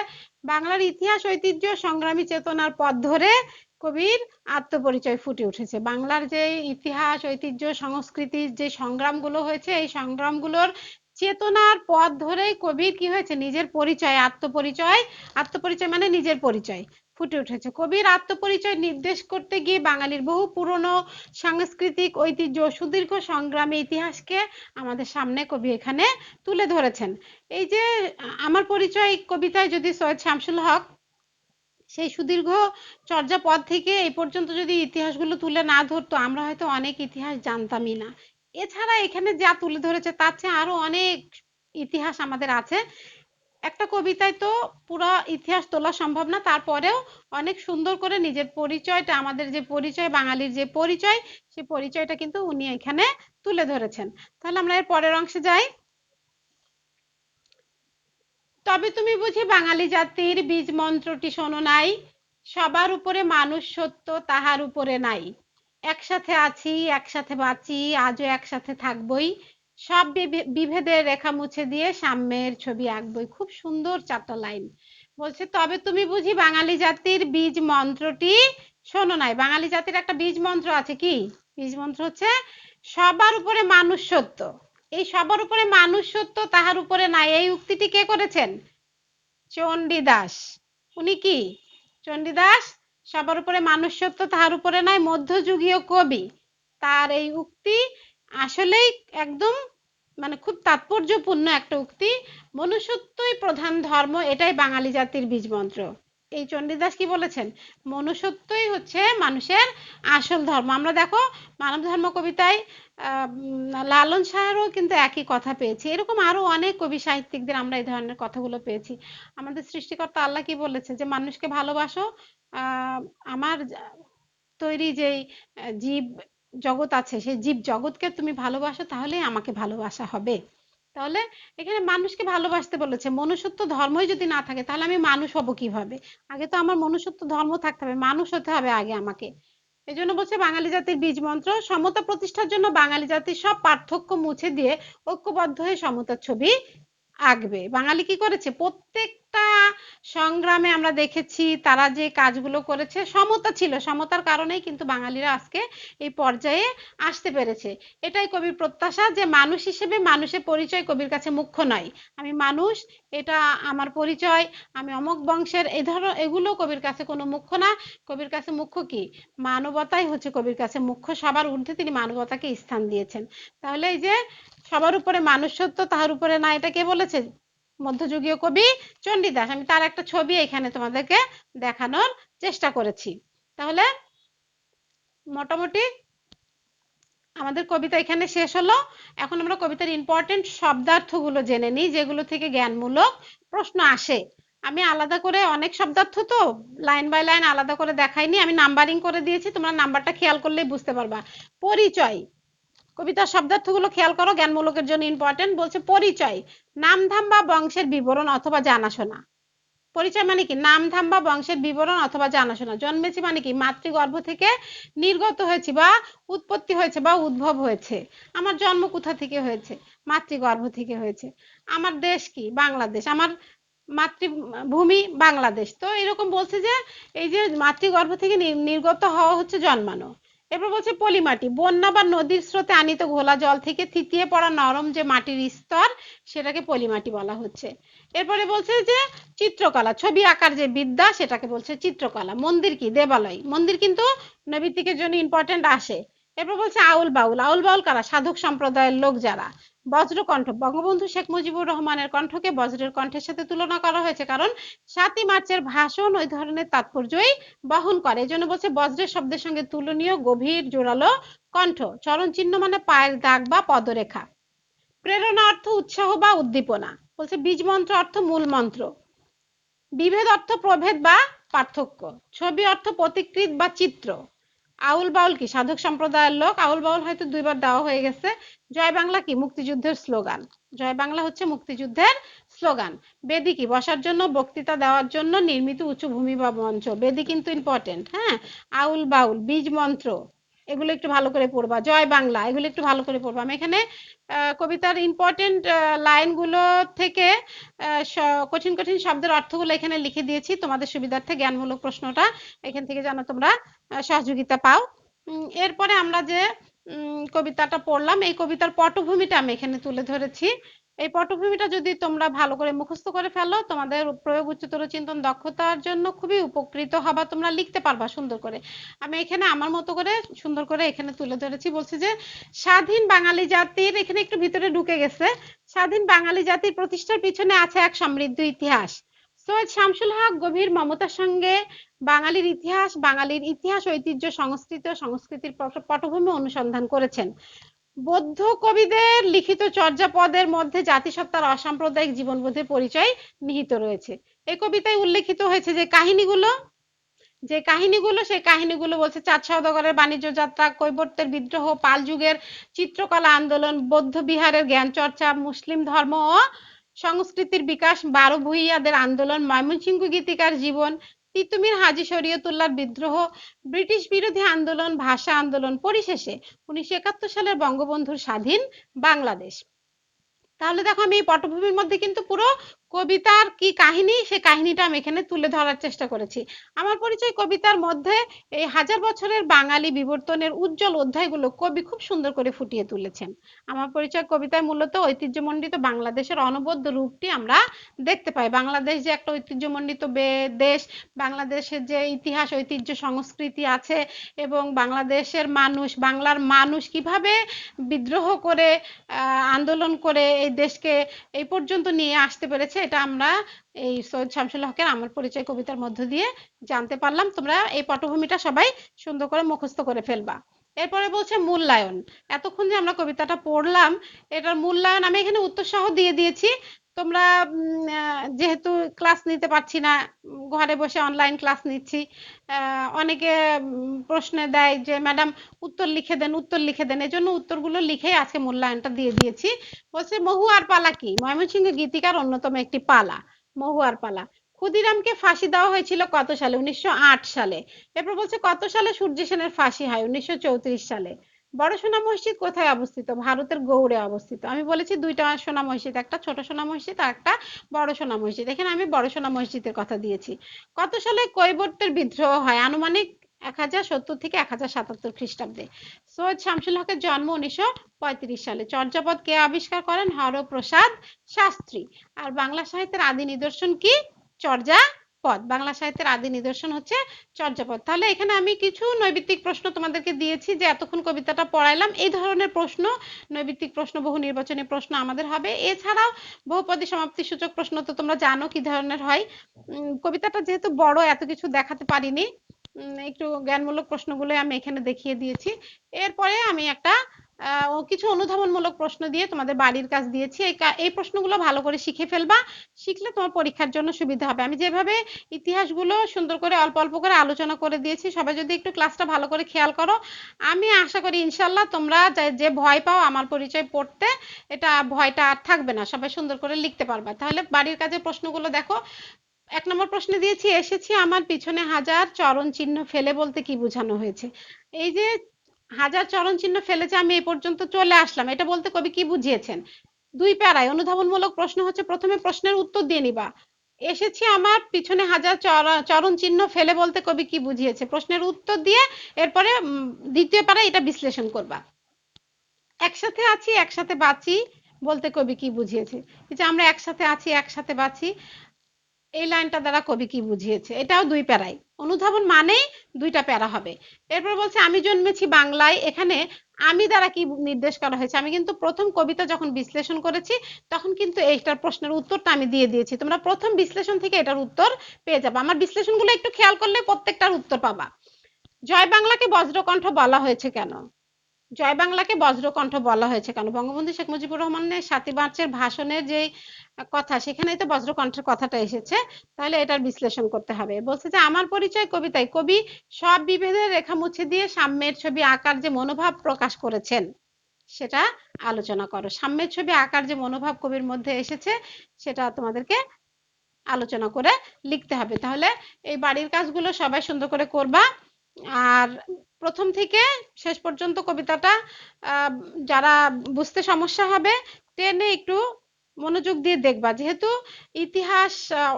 বাংলার ইতিহাস, ঐতিহ্য, সংগ্রামী চেতনার পথ ধরে কবির আত্মপরিচয় ফুটে উঠেছে। বাংলার যে ইতিহাস, ঐতিহ্য, সংস্কৃতির যে সংগ্রামগুলো হয়েছে, এই সংগ্রামগুলোর চেতনার পথ ধরেই কবির কি হয়েছে, নিজের পরিচয়, আত্মপরিচয়, আত্মপরিচয় মানে নিজের পরিচয় ফুটে উঠেছে। কবির আত্মপরিচয় নির্দেশ করতে গিয়ে বাঙালির বহু পুরনো সাংস্কৃতিক ঐতিহ্য, সুদীর্ঘ সংগ্রামী ইতিহাসকে আমাদের সামনে কবি এখানে তুলে ধরেছেন। এই যে আমার পরিচয় কবিতায় যদি সৈয়দ শামসুল হক সেই সুদীর্ঘ চর্যাপদ থেকে এই পর্যন্ত যদি ইতিহাসগুলো তুলে না ধরতো, আমরা হয়তো অনেক ইতিহাস জানতামই না। এছাড়া এখানে যা তুলে ধরেছে তার চেয়ে আরো অনেক ইতিহাস আমাদের আছে। একটা কবিতায় তো পুরো ইতিহাস তোলা সম্ভব না, তারপরেও অনেক সুন্দর করে নিজের পরিচয়টা, আমাদের যে পরিচয়, বাঙালির যে পরিচয়, সেই পরিচয়টা কিন্তু উনি এখানে তুলে ধরেছেন। তাহলে আমরা এর পরের অংশে যাই। তবে তুমি বুঝি বাঙালি জাতির বীজ মন্ত্রটি শোনো নাই, সবার উপরে মানুষ সত্য, তাহার উপরে নাই। একসাথে আছি, একসাথে বাঁচি, আজও একসাথে থাকবই, সব বিভেদের রেখা মুছে দিয়ে সাম্যের ছবি আঁকবই। খুব সুন্দর 4টা লাইন। বলছে তবে তুমি বুঝি বাঙালি জাতির বীজ মন্ত্রটি শোনো নাই। বাঙালি জাতির একটা বীজ মন্ত্র আছে। কি বীজ মন্ত্র? হচ্ছে সবার উপরে মানুষ সত্য। এই সবার উপরে মানুষ সত্য, তাহার উপরে নাই, এই উক্তিটি কে করেছেন? চণ্ডীদাস। উনি কি? চণ্ডীদাস সবার উপরে মানুষ সত্য, তাহার উপরে নাই, মধ্যযুগীয় কবি। তার এই উক্তি আসলেই একদম মানে খুব তাৎপর্যপূর্ণ একটা উক্তি। মনুষ্যত্বই প্রধান ধর্ম, এটাই বাঙালি জাতির বীজমন্ত্র। এই চণ্ডীদাস কি বলেছেন? মনুষ্যত্বই হচ্ছে মানুষের আসল ধর্ম। আমরা দেখো মানব ধর্ম কবিতায় লালন সাহেরও কিন্তু একই কথা পেয়েছি। এরকম আরো অনেক কবি সাহিত্যিকদের আমরা এই ধরনের কথাগুলো পেয়েছি। আমাদের সৃষ্টিকর্তা আল্লাহ কি বলেছে যে মানুষকে ভালোবাসো, আমার তৈরি যেই জীব জগৎ আছে, সেই জীব জগৎকে তুমি ভালোবাসো, তাহলেই আমাকে ভালোবাসা হবে। তাহলে এখানে মানুষকে ভালোবাসতে বলেছে। মনুষ্যত্ব ধর্মই যদি না থাকে, তাহলে আমি মানুষ হব কিভাবে? আগে তো আমার মনুষ্যত্ব ধর্ম থাকতে হবে, মানুষ হতে হবে আগে আমাকে। এই জন্য বলছে বাঙালি জাতির বীজ মন্ত্র, সমতা প্রতিষ্ঠার জন্য বাঙালি জাতির সব পার্থক্য মুছে দিয়ে ঐক্যবদ্ধ হয়ে সমতার ছবি আঁকবে। বাঙালি কি করেছে? প্রত্যেকটা সংগ্রামে আমরা দেখেছি তারা যে কাজগুলো করেছে, সমতা ছিল, সমতার কারণেই কিন্তু বাঙালিরা আজকে এই পর্যায়ে আসতে পেরেছে। এটাই কবির প্রত্যাশা যে মানুষ হিসেবে মানুষের পরিচয় কবির কাছে মুখ্য নয়। আমি মানুষ, এটা আমার পরিচয়, আমি অমুক বংশের, এই ধরো এগুলো কবির কাছে কোনো মুখ্য না। কবির কাছে মুখ্য কি? মানবতাই হচ্ছে কবির কাছে মুখ্য। সবার ঊর্ধ্বে তিনি মানবতাকে স্থান দিয়েছেন। তাহলে এই যে সবার উপরে মানুষ সত্য, তাহার উপরে না, এটা কে বলেছে? মধ্যযুগীয় কবি চণ্ডীদাস। আমি তার একটা ছবি এখানে তোমাদেরকে দেখানোর চেষ্টা করেছি। তাহলে মোটামুটি আমাদের কবিতা এখানে শেষ হলো। এখন আমরা কবিতার ইম্পর্টেন্ট শব্দার্থগুলো জেনে নিই, যেগুলো থেকে জ্ঞানমূলক প্রশ্ন আসে। আমি আলাদা করে অনেক শব্দার্থ তো লাইন বাই লাইন আলাদা করে দেখাইনি, আমি নাম্বারিং করে দিয়েছি, তোমরা নাম্বারটা খেয়াল করলেই বুঝতে পারবা। পরিচয়, কবিতার শব্দার্থগুলো খেয়াল করো, জ্ঞানমূলকের জন্য ইম্পর্টেন্ট। বলছে পরিচয়, নামধাম বা বংশের বিবরণ অথবা জানাশোনা। পরিচয় মানে কি? নামধাম বা বংশের বিবরণ অথবা জানাশোনা। জন্মেছি মানে কি? মাতৃগর্ভ থেকে নির্গত হয়েছি বা উৎপত্তি হয়েছে বা উদ্ভব হয়েছে। আমার জন্ম কোথা থেকে হয়েছে? মাতৃগর্ভ থেকে হয়েছে। আমার দেশ কি? বাংলাদেশ। আমার মাতৃভূমি বাংলাদেশ। তো এরকম বলছে যে এই যে মাতৃগর্ভ থেকে নির্গত হওয়া হচ্ছে জন্মানো। এরপর বলছে পলিমাটি, বন্যা বা নদীর স্রোতে আনিত ঘোলা জল থেকে থিতিয়ে পড়া নরম যে মাটির স্তর, সেটাকে পলিমাটি বলা হচ্ছে। এরপরে বলছে যে চিত্রকলা, ছবি আঁকার যে বিদ্যা, সেটাকে বলছে চিত্রকলা। মন্দির কি? দেবালয়। মন্দির কিন্তু নৈমিত্তিকের জন্য ইম্পর্টেন্ট আসে। এরপর বলছে আউল বাউল। আউল বাউল কারা? সাধক সম্প্রদায়ের লোক যারা। বজ্রকণ্ঠ, বঙ্গবন্ধু শেখ মুজিবুর রহমানের কণ্ঠকে বজ্রের কণ্ঠের সাথে তুলনা করা হয়েছে, কারণ 7ই মার্চের ভাষণ ওই ধরনের তাৎপর্যই বহন করে। এই জন্য বলছে বজ্রের শব্দের সঙ্গে তুলনীয় গভীর জোরালো কণ্ঠ। চরণ চিহ্ন মানে পায়ের দাগ বা পদরেখা। প্রেরণা অর্থ উৎসাহ বা উদ্দীপনা। বলছে বীজ মন্ত্র অর্থ মূল মন্ত্র। বিভেদ অর্থ প্রভেদ বা পার্থক্য। ছবি অর্থ প্রতিকৃত বা চিত্র। আউল বাউল কি? সাধক সম্প্রদায়ের লোক। আউল বাউল হয়তো দুইবার দেওয়া হয়ে গেছে। জয় বাংলা কি? মুক্তিযুদ্ধের স্লোগান। জয় বাংলা হচ্ছে মুক্তিযুদ্ধের স্লোগান। বেদি কি? বসার জন্য, বক্তৃতা দেওয়ার জন্য নির্মিত উঁচু ভূমি বা মঞ্চ। বেদি কিন্তু ইম্পর্টেন্ট। হ্যাঁ, আউল বাউল, বীজ মন্ত্র, এগুলো একটু ভালো করে পড়বা। জয় বাংলা, এগুলো একটু ভালো করে পড়বা। আমি এখানে কবিতার ইম্পর্টেন্ট লাইনগুলো থেকে কঠিন কঠিন শব্দের অর্থগুলো এখানে লিখে দিয়েছি তোমাদের সুবিধার্থে। জ্ঞানমূলক প্রশ্নটা এখান থেকে যেন তোমরা সহযোগিতা পাও। এরপরে আমরা যে কবিতাটা পড়লাম, এই কবিতার পটভূমিটা আমি এখানে তুলে ধরেছি। এই পটভূমিটা যদি তোমরা ভালো করে মুখস্থ করে ফেলো, তোমাদের প্রয়োগ উচ্চতর চিন্তন দক্ষতার জন্য খুবই উপকৃত হবা, তোমরা লিখতে পারবা সুন্দর করে। আমি এখানে আমার মতো করে সুন্দর করে এখানে তুলে ধরেছি। বলছি যে স্বাধীন বাঙালি জাতির, এখানে একটু ভিতরে ঢুকে গেছে, স্বাধীন বাঙালি জাতির প্রতিষ্ঠার পিছনে আছে এক সমৃদ্ধ ইতিহাস। সৈয়দ শামসুল হক গভীর মমতার সঙ্গে বাঙালির ইতিহাস, ঐতিহ্য, সংস্কৃতির পটভূমি অনুসন্ধান করেছেন। বৌদ্ধ কবিদের লিখিত চর্যাপদের মধ্যে জাতিসত্তার অসাম্প্রদায়িক জীবনবোধের পরিচয় নিহিত রয়েছে। এই কবিতায় উল্লেখিত হয়েছে যে কাহিনীগুলো, সেই কাহিনীগুলো বলছে চাঁদ সওদাগরের বাণিজ্য যাত্রা, কৈবর্তের বিদ্রোহ, পাল যুগের চিত্রকলা আন্দোলন, বৌদ্ধ বিহারের জ্ঞান চর্চা, মুসলিম ধর্ম ও সংস্কৃতির বিকাশ, বারো ভূঁইয়াদের আন্দোলন, ময়মনসিংহ গীতিকার জীবন, তিতুমির হাজী শরীয়তুল্লাহর বিদ্রোহ, ব্রিটিশ বিরোধী আন্দোলন, ভাষা আন্দোলন, পরিশেষে 1971 সালের বঙ্গবন্ধুর স্বাধীন বাংলাদেশ। তাহলে দেখো আমি এই পটভূমির মধ্যে কিন্তু পুরো কবিতার কি কাহিনী, সেই কাহিনীটা আমি এখানে তুলে ধরার চেষ্টা করেছি। আমার পরিচয় কবিতার মধ্যে এই হাজার বছরের বাঙালি বিবর্তনের উজ্জ্বল অধ্যায়গুলো কবি খুব সুন্দর করে ফুটিয়ে তুলেছেন। আমার পরিচয় কবিতায় মূলত ঐতিহ্যমণ্ডিত বাংলাদেশের অনবদ্য রূপটি আমরা দেখতে পাই। বাংলাদেশ যে একটা ঐতিহ্যমণ্ডিত দেশ, বাংলাদেশের যে ইতিহাস, ঐতিহ্য, সংস্কৃতি আছে, এবং বাংলার মানুষ কিভাবে বিদ্রোহ করে, আন্দোলন করে এই দেশকে এই পর্যন্ত নিয়ে আসতে পেরেছে, এটা আমরা এই সৈয়দ শামসুল হকের আমার পরিচয় কবিতার মধ্য দিয়ে জানতে পারলাম। তোমরা এই পটভূমিটা সবাই সুন্দর করে মুখস্থ করে ফেলবা। এরপরে বলছে মূল্যায়ন। এতক্ষণ যে আমরা কবিতাটা পড়লাম, এটার মূল্যায়ন আমি এখানে উত্তর সহ দিয়ে দিয়েছি। তোমরা যেহেতু ক্লাস নিতে পারছি না, ঘরে বসে অনলাইন ক্লাস নিচ্ছি, অনেকে প্রশ্নে দেয় যে ম্যাডাম উত্তর লিখে দেন, এজন্য উত্তরগুলো লিখেই আজকে মূল্যায়নটা দিয়ে দিয়েছি। বলছে মহুয়ার পালা কি? ময়মনসিংহ গীতিকার অন্যতম একটি পালা, মহুয়ার পালা। ক্ষুদিরামকে ফাঁসি দেওয়া হয়েছিল কত সালে? 1908 সালে। এরপর বলছে কত সালে সূর্য সেনের ফাঁসি হয়? 1934 সালে। বড় সোনা মসজিদ কোথায় অবস্থিত? ভারতের গৌড়ে অবস্থিত। আমি বলেছি দুইটা সোনা মসজিদ, একটা ছোট সোনা মসজিদ আর একটা বড় সোনা মসজিদ। এখানে আমি বড় সোনা মসজিদের কথা দিয়েছি। কত সালে কৈবর্তের বিদ্রোহ হয়? আনুমানিক 1070 থেকে 1077 খ্রিস্টাব্দে। সৈয়দ শামসুল হকের জন্ম 1935 সালে। চর্যাপদ কে আবিষ্কার করেন? হরপ্রসাদ শাস্ত্রী। আর বাংলা সাহিত্যের আদি নিদর্শন কি? চর্যাপদ। পদ, বাংলা সাহিত্যের আদি নিদর্শন হচ্ছে চর্যাপদ। তাহলে এখানে আমি কিছু নৈবিত্তিক প্রশ্ন তোমাদেরকে দিয়েছি, যে এতক্ষণ কবিতাটা পড়াইলাম এই ধরনের প্রশ্ন, নৈবিত্তিক প্রশ্ন, বহু নির্বাচনী প্রশ্ন আমাদের হবে। এছাড়াও বহুপদী সমাপ্তি সূচক প্রশ্ন তো তোমরা জানো কি ধরনের হয়। কবিতাটা যেহেতু বড়, এত কিছু দেখাতে পারিনি, একটু জ্ঞানমূলক প্রশ্নগুলো আমি এখানে দেখিয়ে দিয়েছি। এরপরে আমি একটা কিছু অনুধাবনমূলক প্রশ্ন দিয়ে তোমাদের বাড়ির কাজ দিয়েছি। এই প্রশ্নগুলো ভালো করে শিখে ফেলবা, শিখলে তোমার পরীক্ষার জন্য সুবিধা হবে। আমি যেভাবে ইতিহাসগুলো সুন্দর করে অল্প অল্প করে আলোচনা করে দিয়েছি, সবাই যদি একটু ক্লাসটা ভালো করে খেয়াল করো, আমি আশা করি ইনশাল্লাহ তোমরা যে ভয় পাও আমার পরিচয় পড়তে, এটা ভয়টা আর থাকবে না, সবাই সুন্দর করে লিখতে পারবা। তাহলে বাড়ির কাজের প্রশ্নগুলো দেখো। 1 নম্বর প্রশ্নে দিয়েছি, এসেছি আমার পিছনে হাজার চরণ চিহ্ন ফেলে বলতে কি বোঝানো হয়েছে। এই যে হাজার চরণ চিহ্ন ফেলেছে, আমি এই পর্যন্ত চলে আসলাম, এটা বলতে কবি কি বুঝিয়েছেন। 2 প্যারায় অনুধাবনমূলক প্রশ্ন হচ্ছে, প্রথমে প্রশ্নের উত্তর দিয়ে নিবা। এসেছি আমার পিছনে হাজার চরণ চিহ্ন ফেলে বলতে কবি কি বুঝিয়েছে, প্রশ্নের উত্তর দিয়ে এরপরে দ্বিতীয় প্যারায় এটা বিশ্লেষণ করবা। একসাথে আছি একসাথে বাঁচি বলতে কবি কি বুঝিয়েছে। এই যে আমরা একসাথে আছি একসাথে বাঁচি, এই লাইনটা দ্বারা কবি কি বুঝিয়েছে, এটাও 2 প্যারাই। অনুধাবন মানেই 2টা প্যারা হবে। এরপর বলছে আমি জন্মেছি বাংলায়, এখানে আমি দ্বারা কি নির্দেশ করা হয়েছে। আমি কিন্তু প্রথম কবিতা যখন বিশ্লেষণ করেছি তখন কিন্তু এইটার প্রশ্নের উত্তরটা আমি দিয়ে দিয়েছি, তোমরা প্রথম বিশ্লেষণ থেকে এটার উত্তর পেয়ে যাবে। আমার বিশ্লেষণগুলো একটু খেয়াল করলে প্রত্যেকটার উত্তর পাবা। জয় বাংলাকে বজ্রকণ্ঠ বলা হয়েছে কেন। জয় বাংলাকে বজ্রকণ্ঠ বলা হয়েছে কেন, বঙ্গবন্ধু শেখ মুজিবুর রহমানের 7ই মার্চের ভাষণের যে কথা, সেখানেই তো বজ্রকণ্ঠের কথাটা এসেছে। তাহলে এটার বিশ্লেষণ করতে হবে। বলছে যে আমার পরিচয় কবিতায় কবি সব বিভেদের রেখা মুছে দিয়ে সাম্যের ছবি আঁকার যে মনোভাব প্রকাশ করেছেন সেটা আলোচনা করো। সাম্যের ছবি আঁকার যে মনোভাব কবির মধ্যে এসেছে সেটা তোমাদেরকে আলোচনা করে লিখতে হবে। তাহলে এই বাড়ির কাজগুলো সবাই সুন্দর করে করবা। আর প্রথম থেকে শেষ পর্যন্ত কবিতাটা যারা বুঝতে সমস্যা হবে টেনে একটু মনোযোগ দিয়ে দেখবা, যেহেতু ইতিহাস,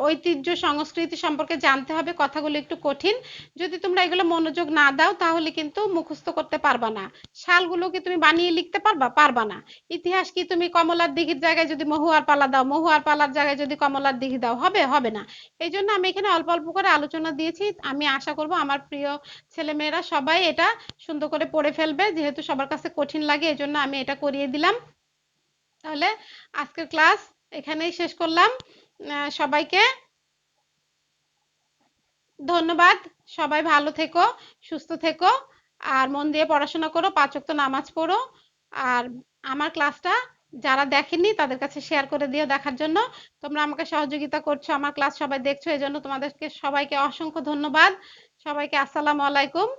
ঐতিহ্য, সংস্কৃতি সম্পর্কে জানতে হবে, কথাগুলো একটু কঠিন। যদি তোমরা এগুলো মনোযোগ না দাও তাহলে কিন্তু মুখস্থ করতে পারবা না। সালগুলো কি তুমি বানিয়ে লিখতে পারবা, পারবা না। ইতিহাস কি তুমি কমলার দিঘির জায়গায় যদি মহুয়ার পালা দাও, মহুয়ার পালার জায়গায় যদি কমলার দিঘি দাও, হবে, হবে না। এই জন্য আমি এখানে অল্প অল্প করে আলোচনা দিয়েছি। আমি আশা করব আমার প্রিয় ছেলেমেয়েরা সবাই এটা সুন্দর করে পড়ে ফেলবে, যেহেতু সবার কাছে কঠিন লাগে এই জন্য আমি এটা করিয়ে দিলাম। তাহলে আজকের ক্লাস এখানেই শেষ করলাম। সবাইকে ধন্যবাদ। সবাই ভালো থেকো, সুস্থ থেকো, আর মন দিয়ে পড়াশোনা করো, 5 ওয়াক্ত নামাজ পড়ো। আর আমার ক্লাসটা যারা দেখেনি তাদের কাছে শেয়ার করে দিও দেখার জন্য। তোমরা আমাকে সহযোগিতা করছো, আমার ক্লাস সবাই দেখছো, এই জন্য তোমাদেরকে সবাইকে অসংখ্য ধন্যবাদ। সবাইকে আসসালামু আলাইকুম।